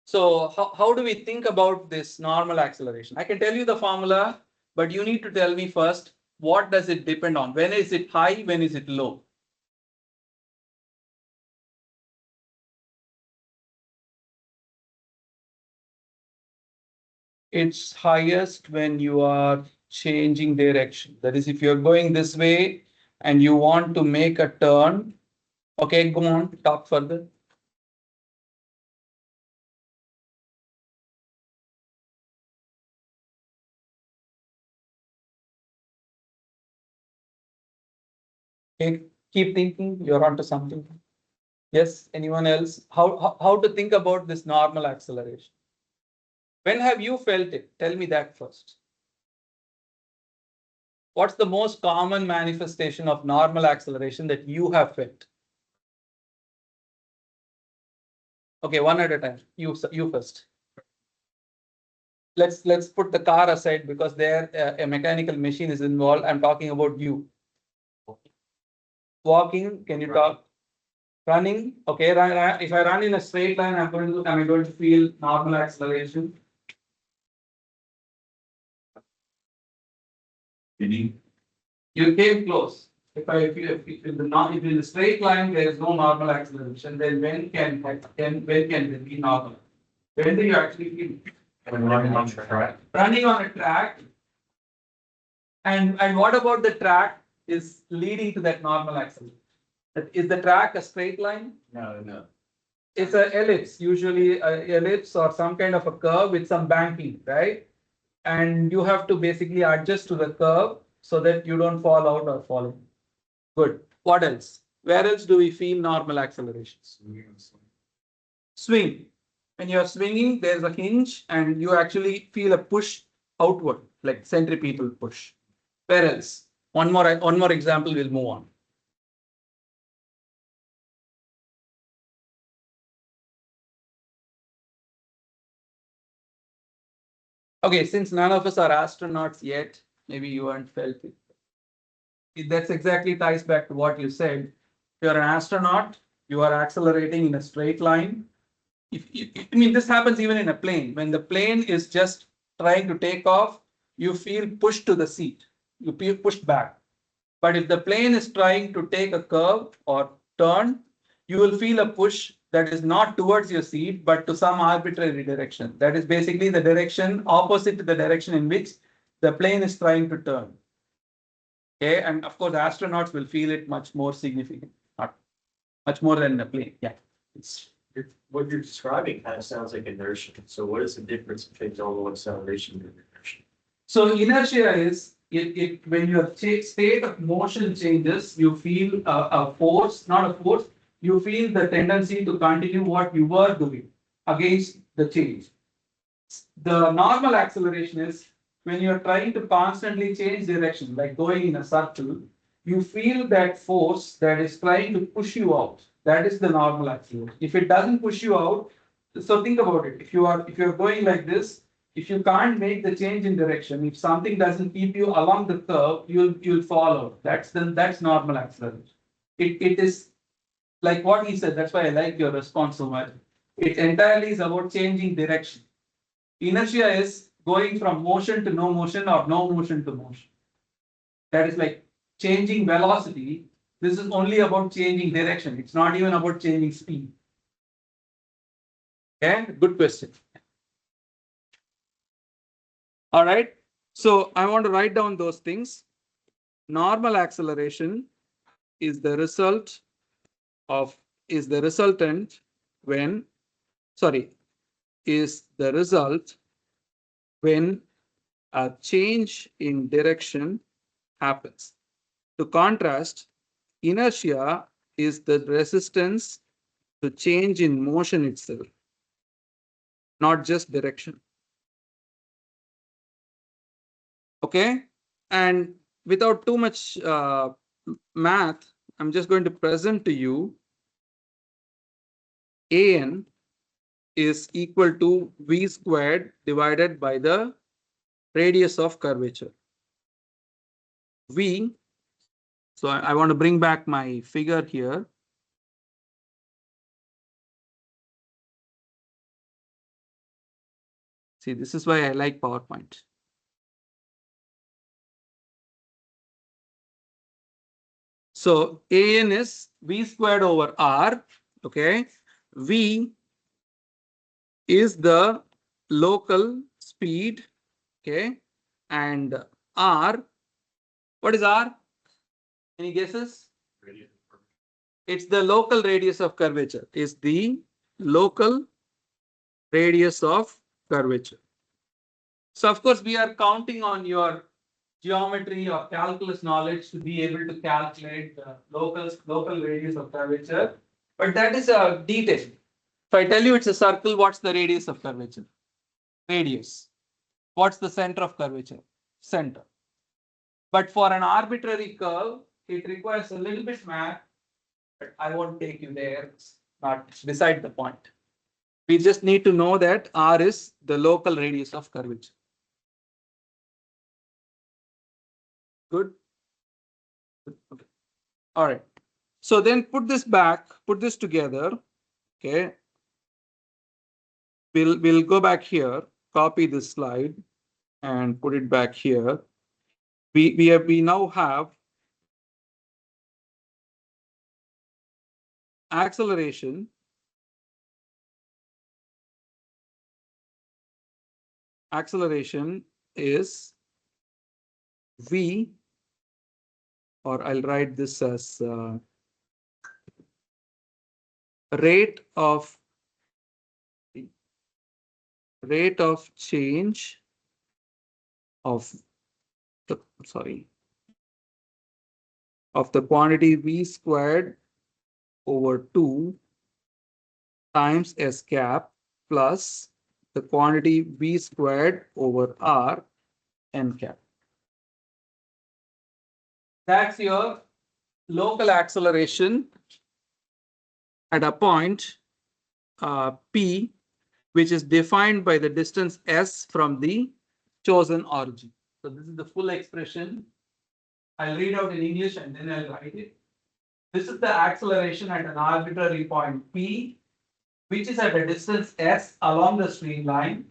So how do we think about this normal acceleration? I can tell you the formula, but you need to tell me first, what does it depend on? When is it high? When is it low? It's highest when you are changing direction. That is, if you're going this way and you want to make a turn. Okay, go on, talk further. Okay, keep thinking, you're onto something. Yes, anyone else? How to think about this normal acceleration? When have you felt it? Tell me that first. What's the most common manifestation of normal acceleration that you have felt? Okay, one at a time. You first. Let's put the car aside because there a mechanical machine is involved. I'm talking about you. Walking, can you talk? Running, okay. If I run in a straight line, am I going to feel normal acceleration? You came close. If in the straight line there is no normal acceleration, then when can it be normal? When do you actually feel When running on the track. running on a track? And what about the track is leading to that normal acceleration? Is the track a straight line? No. It's an ellipse, usually an ellipse or some kind of a curve with some banking, right? And you have to basically adjust to the curve so that you don't fall out or fall in. Good. What else? Where else do we feel normal accelerations? Swing. When you're swinging, there's a hinge and you actually feel a push outward, like centripetal push. Where else? One more example, we'll move on. Okay, since none of us are astronauts yet, maybe you haven't felt it. That's exactly ties back to what you said. If you're an astronaut, you are accelerating in a straight line. I mean, this happens even in a plane. When the plane is just trying to take off, you feel pushed to the seat. You feel pushed back. But if the plane is trying to take a curve or turn, you will feel a push that is not towards your seat, but to some arbitrary direction. That is basically the direction opposite to the direction in which the plane is trying to turn. Okay, and of course, astronauts will feel it much more significant, not much more than the plane. Yeah. What you're describing kind of sounds like inertia. So what is the difference between normal acceleration and inertia? So inertia is when your state of motion changes, you feel a force, not a force, you feel the tendency to continue what you were doing against the change. The normal acceleration is when you're trying to constantly change direction, like going in a circle, you feel that force that is trying to push you out. That is the normal acceleration. If it doesn't push you out, so think about it. If you're going like this, if you can't make the change in direction, if something doesn't keep you along the curve, you'll fall out. That's normal acceleration. It is like what he said. That's why I like your response so much. It entirely is about changing direction. Inertia is going from motion to no motion or no motion to motion. That is like changing velocity. This is only about changing direction. It's not even about changing speed. Okay, good question. All right. So I want to write down those things. Normal acceleration is the resultant when, is the result when a change in direction happens. To contrast, inertia is the resistance to change in motion itself, not just direction. Okay, and without too much math, I'm just going to present to you An is equal to V squared divided by the radius of curvature. V, so I want to bring back my figure here. See, this is why I like PowerPoint. So An is V squared over R. Okay, V is the local speed. Okay, and R, what is R? Any guesses? It's the local radius of curvature. Is the local radius of curvature. So of course we are counting on your geometry or calculus knowledge to be able to calculate the local radius of curvature. But that is a detail. If I tell you it's a circle, what's the radius of curvature? Radius. What's the center of curvature? Center. But for an arbitrary curve, it requires a little bit math, but I won't take you there. It's not beside the point. We just need to know that R is the local radius of curvature. Good. Okay. All right. So then put this together. Okay. We'll go back here, copy this slide and put it back here. we now have acceleration is v, or I'll write this as rate of change of the quantity v squared over 2 times s cap plus the quantity v squared over r n cap. That's your local acceleration at a point P, which is defined by the distance s from the chosen origin. So this is the full expression. I'll read out in English and then I'll write it. This is the acceleration at an arbitrary point P, which is at a distance s along the streamline.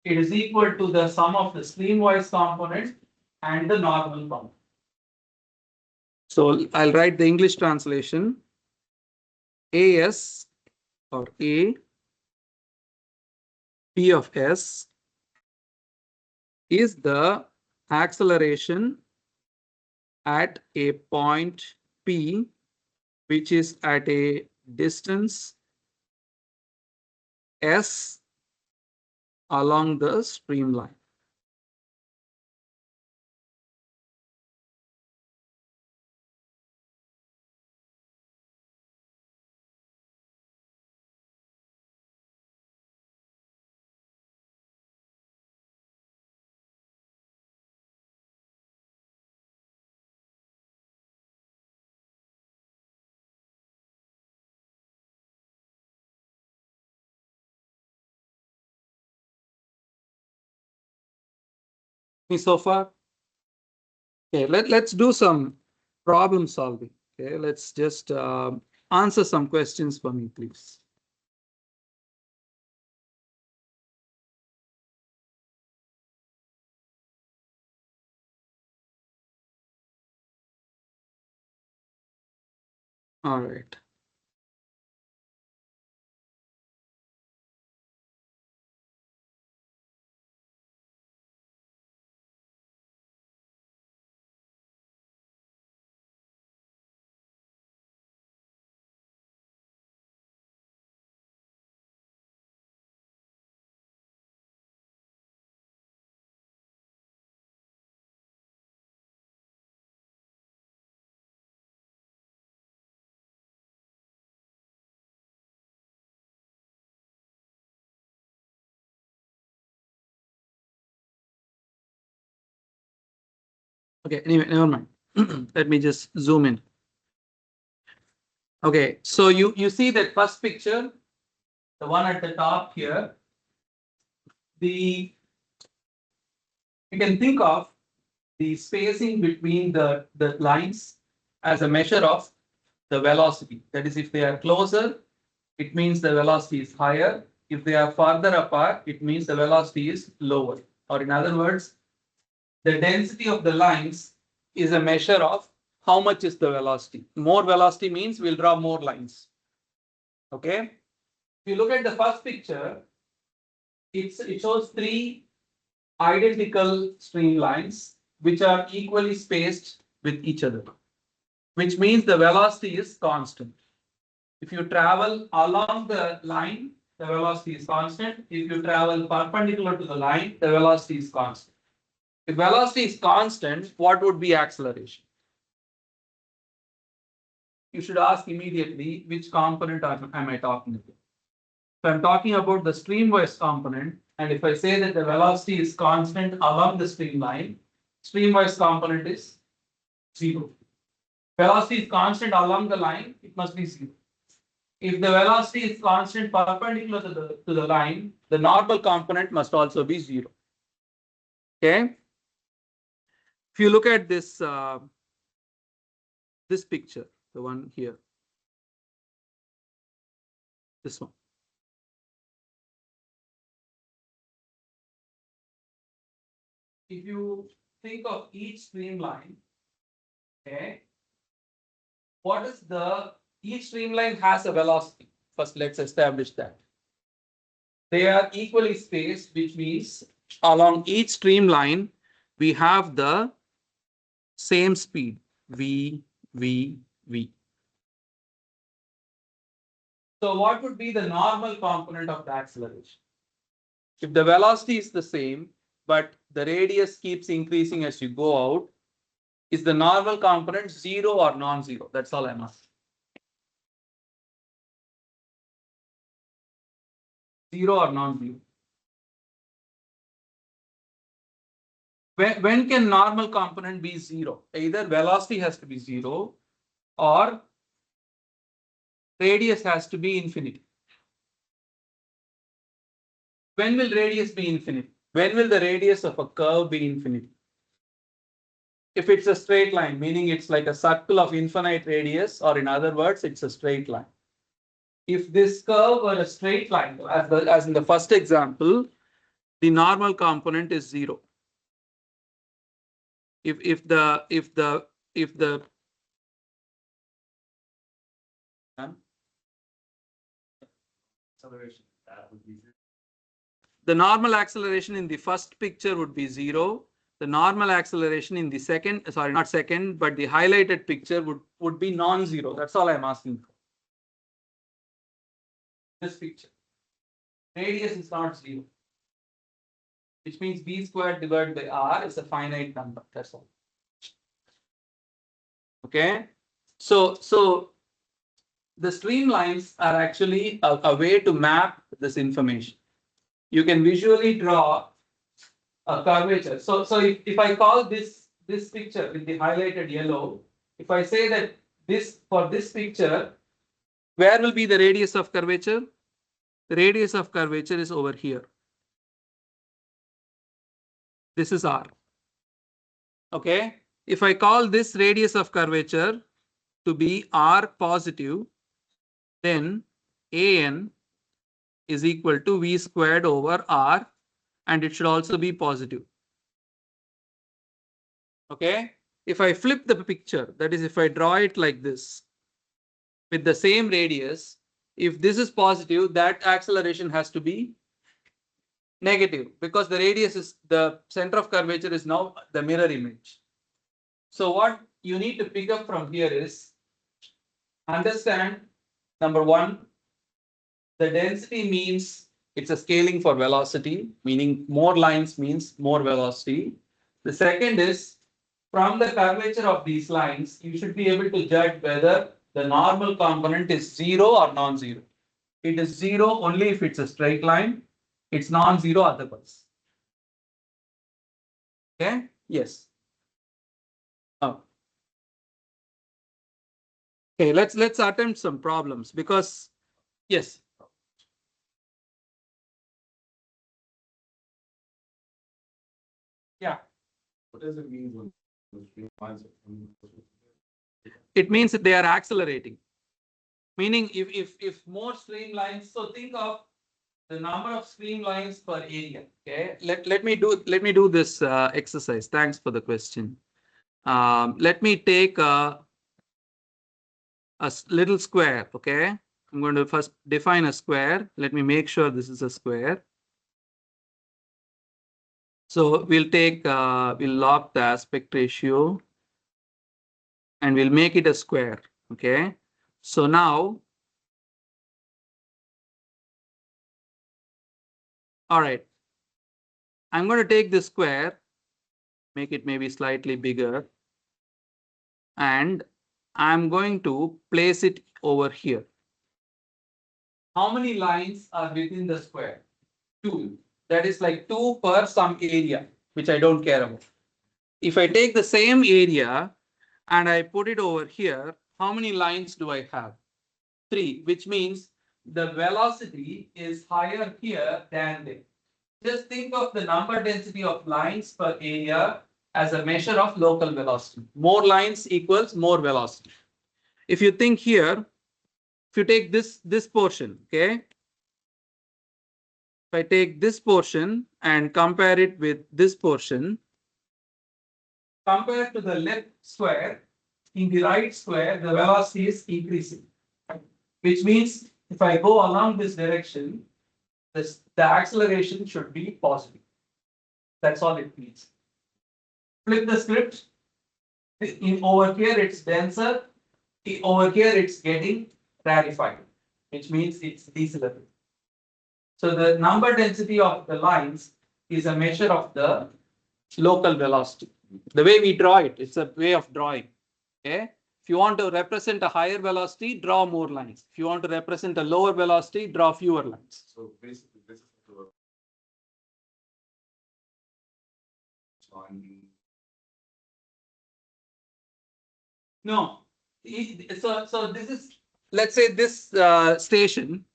It is equal to the sum of the streamwise component and the normal component. So I'll write the English translation. AS, or A P of S, is the acceleration at a point P, which is at a distance S along the streamline. So far? Okay, let's do some problem solving. Okay, let's just answer some questions for me, please. All right. Okay, anyway, never mind. Let me just zoom in. Okay, so you see that first picture, the one at the top here. You can think of the spacing between the lines as a measure of the velocity. That is, if they are closer, it means the velocity is higher. If they are farther apart, it means the velocity is lower. Or in other words, the density of the lines is a measure of how much is the velocity. More velocity means we'll draw more lines. Okay. If you look at the first picture, it shows 3 identical streamlines which are equally spaced with each other, which means the velocity is constant. If you travel along the line, the velocity is constant. If you travel perpendicular to the line, the velocity is constant. If velocity is constant, what would be acceleration? You should ask immediately, which component am I talking about? So I'm talking about the streamwise component, and if I say that the velocity is constant along the streamline, streamwise component is 0. Velocity is constant along the line, it must be 0. If the velocity is constant perpendicular to the line, the normal component must also be 0. Okay. If you look at this this picture, the one here, this one. If you think of each streamline. Okay. What is each streamline has a velocity. First, let's establish that. They are equally spaced, which means along each streamline, we have the same speed, v, v, v. So what would be the normal component of the acceleration? If the velocity is the same, but the radius keeps increasing as you go out, is the normal component 0 or non-zero? That's all I'm asking. 0 or non-zero? When can normal component be 0? Either velocity has to be 0 or radius has to be infinity. When will radius be infinity? When will the radius of a curve be infinity? If it's a straight line, meaning it's like a circle of infinite radius, or in other words, it's a straight line. If this curve were a straight line, as in the first example, the normal component is 0. If the Acceleration, that would be. the normal acceleration in the first picture would be 0. The normal acceleration in the second, sorry, not second, but the highlighted picture would be non-zero. That's all I'm asking for. This picture. Radius is not 0. Which means b squared divided by r is a finite number. That's all. Okay. So the streamlines are actually a way to map this information. You can visually draw a curvature. So if I call this picture with the highlighted yellow, if I say that for this picture, where will be the radius of curvature? The radius of curvature is over here. This is r. Okay. If I call this radius of curvature to be r positive, then an is equal to v squared over r, and it should also be positive. Okay. If I flip the picture, that is, if I draw it like this with the same radius, if this is positive, that acceleration has to be negative, because the radius is the center of curvature is now the mirror image. So what you need to pick up from here is understand, number one, the density means it's a scaling for velocity, meaning more lines means more velocity. The second is, from the curvature of these lines, you should be able to judge whether the normal component is 0 or non-zero. It is 0 only if it's a straight line. It's non-zero otherwise. Okay. Yes. Oh. Okay. Let's attempt some problems, because yes. Yeah. What does it mean when the streamlines are? It means that they are accelerating. Meaning if more streamlines, so think of the number of streamlines per area. Okay. Let me do this exercise. Thanks for the question. Let me take a little square. Okay. I'm going to first define a square. Let me make sure this is a square. So we'll take, we'll log the aspect ratio and we'll make it a square. Okay. So now, all right, I'm going to take this square, make it maybe slightly bigger, and I'm going to place it over here. How many lines are within the square? 2. That is like 2 per some area, which I don't care about. If I take the same area and I put it over here, how many lines do I have? 3, which means the velocity is higher here than there. Just think of the number density of lines per area as a measure of local velocity. More lines equals more velocity. If you think here, if you take this portion, okay? If I take this portion and compare it with this portion, compared to the left square, in the right square, the velocity is increasing. Which means if I go along this direction, the acceleration should be positive. That's all it means. Flip the script. Over here it's denser. Over here it's getting rarefied, which means it's decelerating. So the number density of the lines is a measure of the local velocity. The way we draw it, it's a way of drawing. Okay. If you want to represent a higher velocity, draw more lines. If you want to represent a lower velocity, draw fewer lines. So basically, this is the on. No. So this is, let's say this station.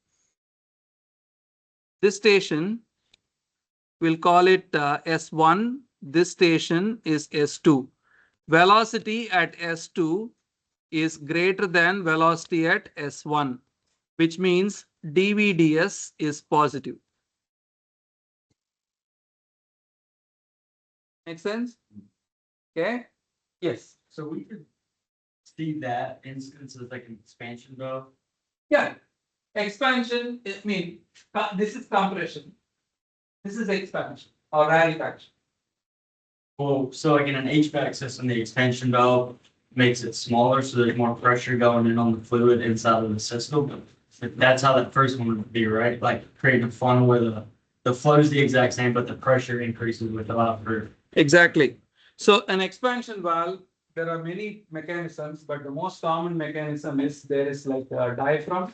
This station, we'll call it S1. This station is S2. Velocity at S2 is greater than velocity at S1, which means dVds is positive. Make sense? Okay. Yes. So we could see that instance as like an expansion valve. Yeah. Expansion, I mean, this is compression. This is expansion or rarefaction. Well, so like in an HVAC system, the expansion valve makes it smaller, so there's more pressure going in on the fluid inside of the system. That's how that first one would be, right? Like creating a funnel where the flow is the exact same, but the pressure increases with a lot of. Exactly. So an expansion valve, there are many mechanisms, but the most common mechanism is there is like a diaphragm.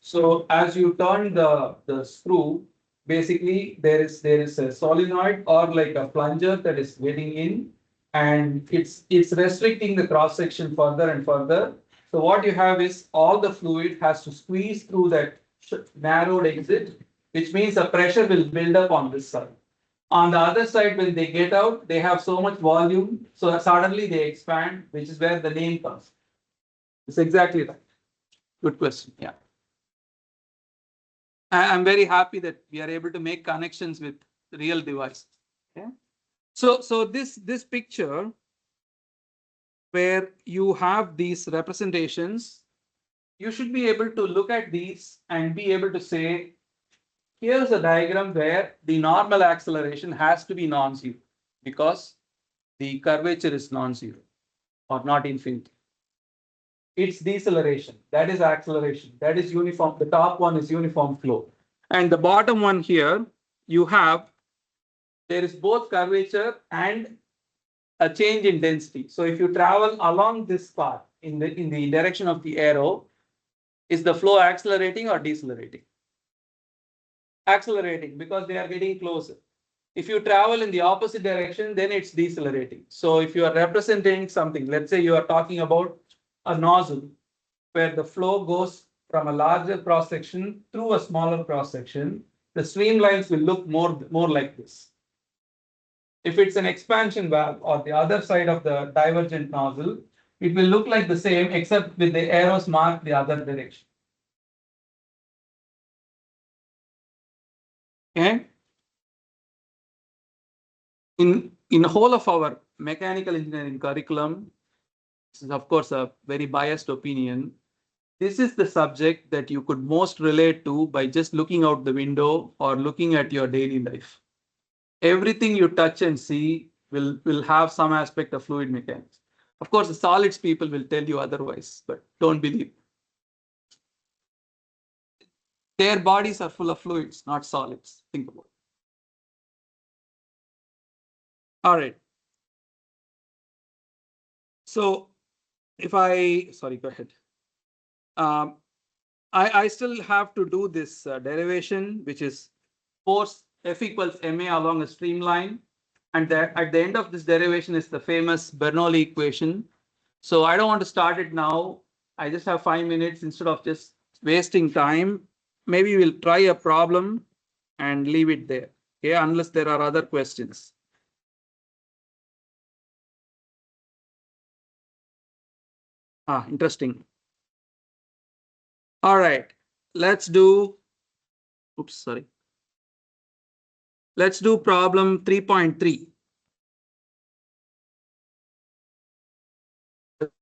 So as you turn the screw, basically there is a solenoid or like a plunger that is getting in, and it's restricting the cross section further and further. So what you have is all the fluid has to squeeze through that narrowed exit, which means the pressure will build up on this side. On the other side, when they get out, they have so much volume, so suddenly they expand, which is where the name comes. It's exactly right. Good question. Yeah. I'm very happy that we are able to make connections with real devices. Okay. So this picture where you have these representations, you should be able to look at these and be able to say, here's a diagram where the normal acceleration has to be non-zero because the curvature is non-zero or not infinity. It's deceleration, that is acceleration, that is uniform. The top one is uniform flow. And the bottom one here, you have, there is both curvature and a change in density. So if you travel along this path in the direction of the arrow, is the flow accelerating or decelerating? Accelerating, because they are getting closer. If you travel in the opposite direction, then it's decelerating. So if you are representing something, let's say you are talking about a nozzle where the flow goes from a larger cross section through a smaller cross section, the streamlines will look more like this. If it's an expansion valve or the other side of the divergent nozzle, it will look like the same except with the arrows marked the other direction. Okay. In the whole of our mechanical engineering curriculum, this is of course a very biased opinion. This is the subject that you could most relate to by just looking out the window or looking at your daily life. Everything you touch and see will have some aspect of fluid mechanics. Of course, the solids people will tell you otherwise, but don't believe. Their bodies are full of fluids, not solids. Think about it. All right. So if sorry, go ahead. I still have to do this derivation, which is force F equals ma along a streamline. And at the end of this derivation is the famous Bernoulli equation. So I don't want to start it now. I just have 5 minutes instead of just wasting time. Maybe we'll try a problem and leave it there. Okay, unless there are other questions. Interesting. All right, let's do, oops, sorry. Let's do problem 3.3.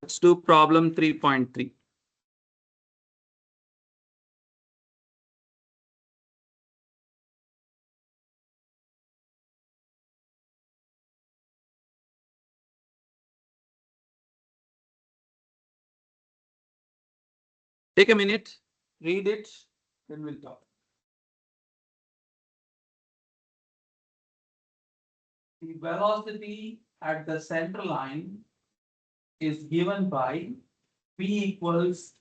Let's do problem 3.3. Take a minute, read it, then we'll talk. The velocity at the center line is given by v equals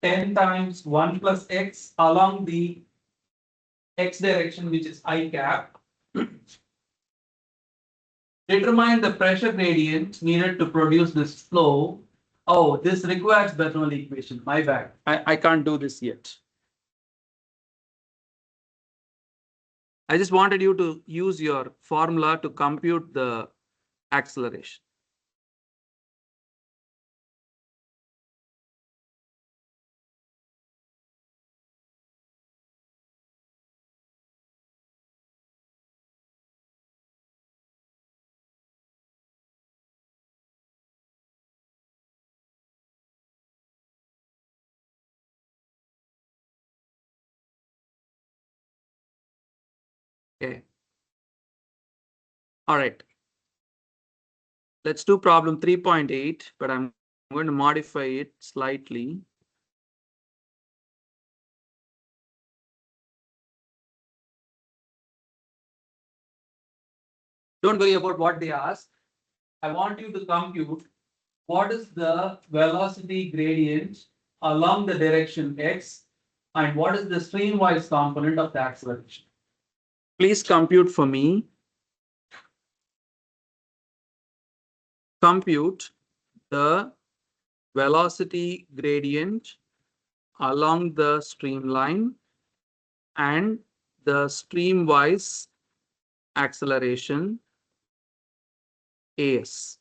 10 times 1 plus x along the x direction, which is I cap. Determine the pressure gradient needed to produce this flow. Oh, this requires Bernoulli equation. My bad. I can't do this yet. I just wanted you to use your formula to compute the acceleration. Okay. All right. Let's do problem 3.8, but I'm going to modify it slightly. Don't worry about what they ask. I want you to compute what is the velocity gradient along the direction x and what is the streamwise component of the acceleration. Please compute for me. Compute the velocity gradient along the streamline and the streamwise acceleration AS.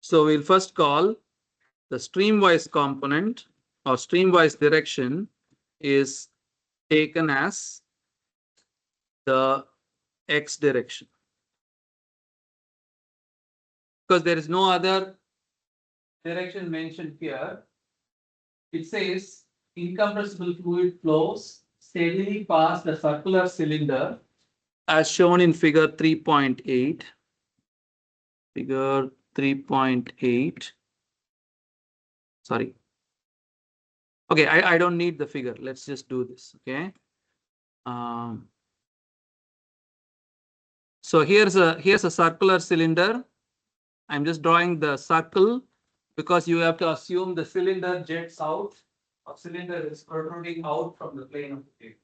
So we'll first call the streamwise component or streamwise direction is taken as the x direction, because there is no other direction mentioned here. It says incompressible fluid flows steadily past the circular cylinder as shown in figure 3.8. Figure 3.8. Sorry. Okay, I don't need the figure. Let's just do this. Okay. So here's a circular cylinder. I'm just drawing the circle because you have to assume the cylinder jets out, or cylinder is protruding out from the plane of the table,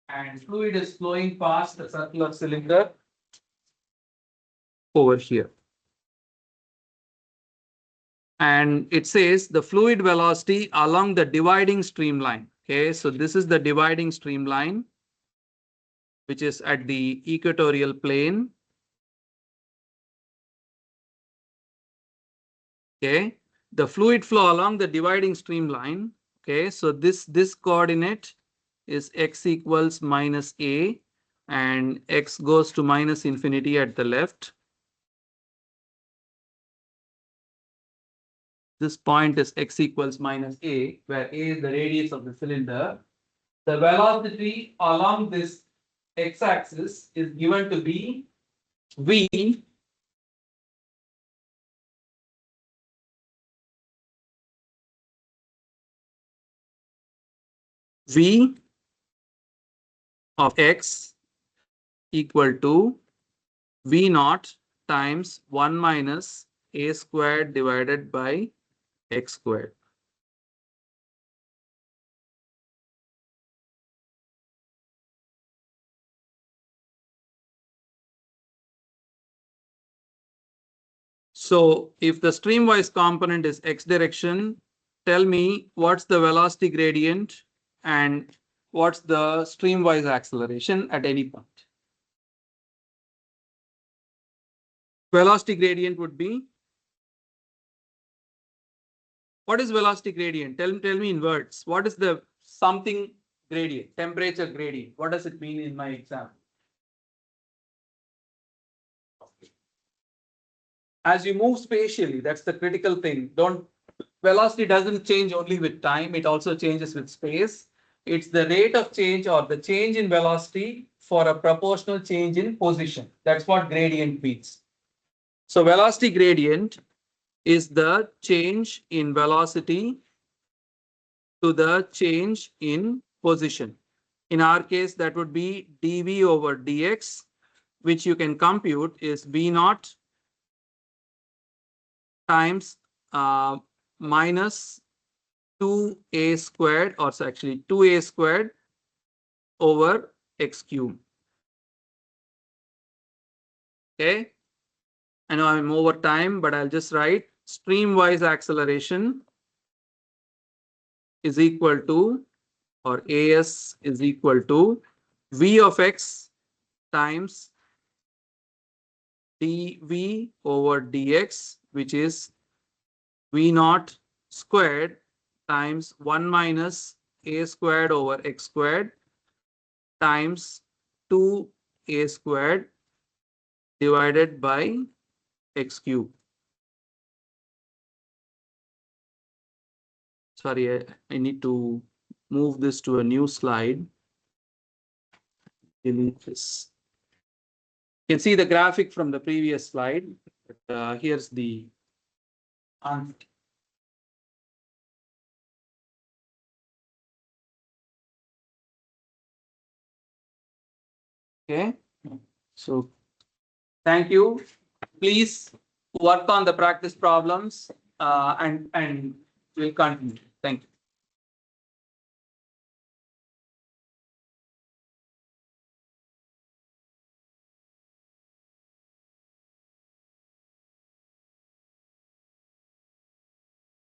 and fluid is flowing past the circular cylinder over here. And it says the fluid velocity along the dividing streamline. Okay, so this is the dividing streamline, which is at the equatorial plane. Okay, the fluid flow along the dividing streamline. Okay, so this coordinate is x equals minus a, and x goes to minus infinity at the left. This point is x equals minus a, where a is the radius of the cylinder. The velocity along this x-axis is given to be v of x equal to v naught times 1 minus a squared divided by x squared. So if the streamwise component is x direction, tell me what's the velocity gradient and what's the streamwise acceleration at any point. Velocity gradient would be, what is velocity gradient? Tell me in words. What is the something gradient, temperature gradient. What does it mean in my example? As you move spatially, that's the critical thing. Velocity doesn't change only with time, it also changes with space. It's the rate of change or the change in velocity for a proportional change in position. That's what gradient means. So velocity gradient is the change in velocity to the change in position. In our case, that would be dv over dx, which you can compute is v naught times minus 2a squared, or so actually 2a squared over x cube. Okay. I know I'm over time, but I'll just write streamwise acceleration is equal to, or AS is equal to V of x times dv over dx, which is v naught squared times 1 minus a squared over x squared times 2a squared divided by x cube. Sorry, I need to move this to a new slide. Delete this. You can see the graphic from the previous slide. But, here's the answer. Okay, so thank you. Please work on the practice problems and we'll continue. Thank you.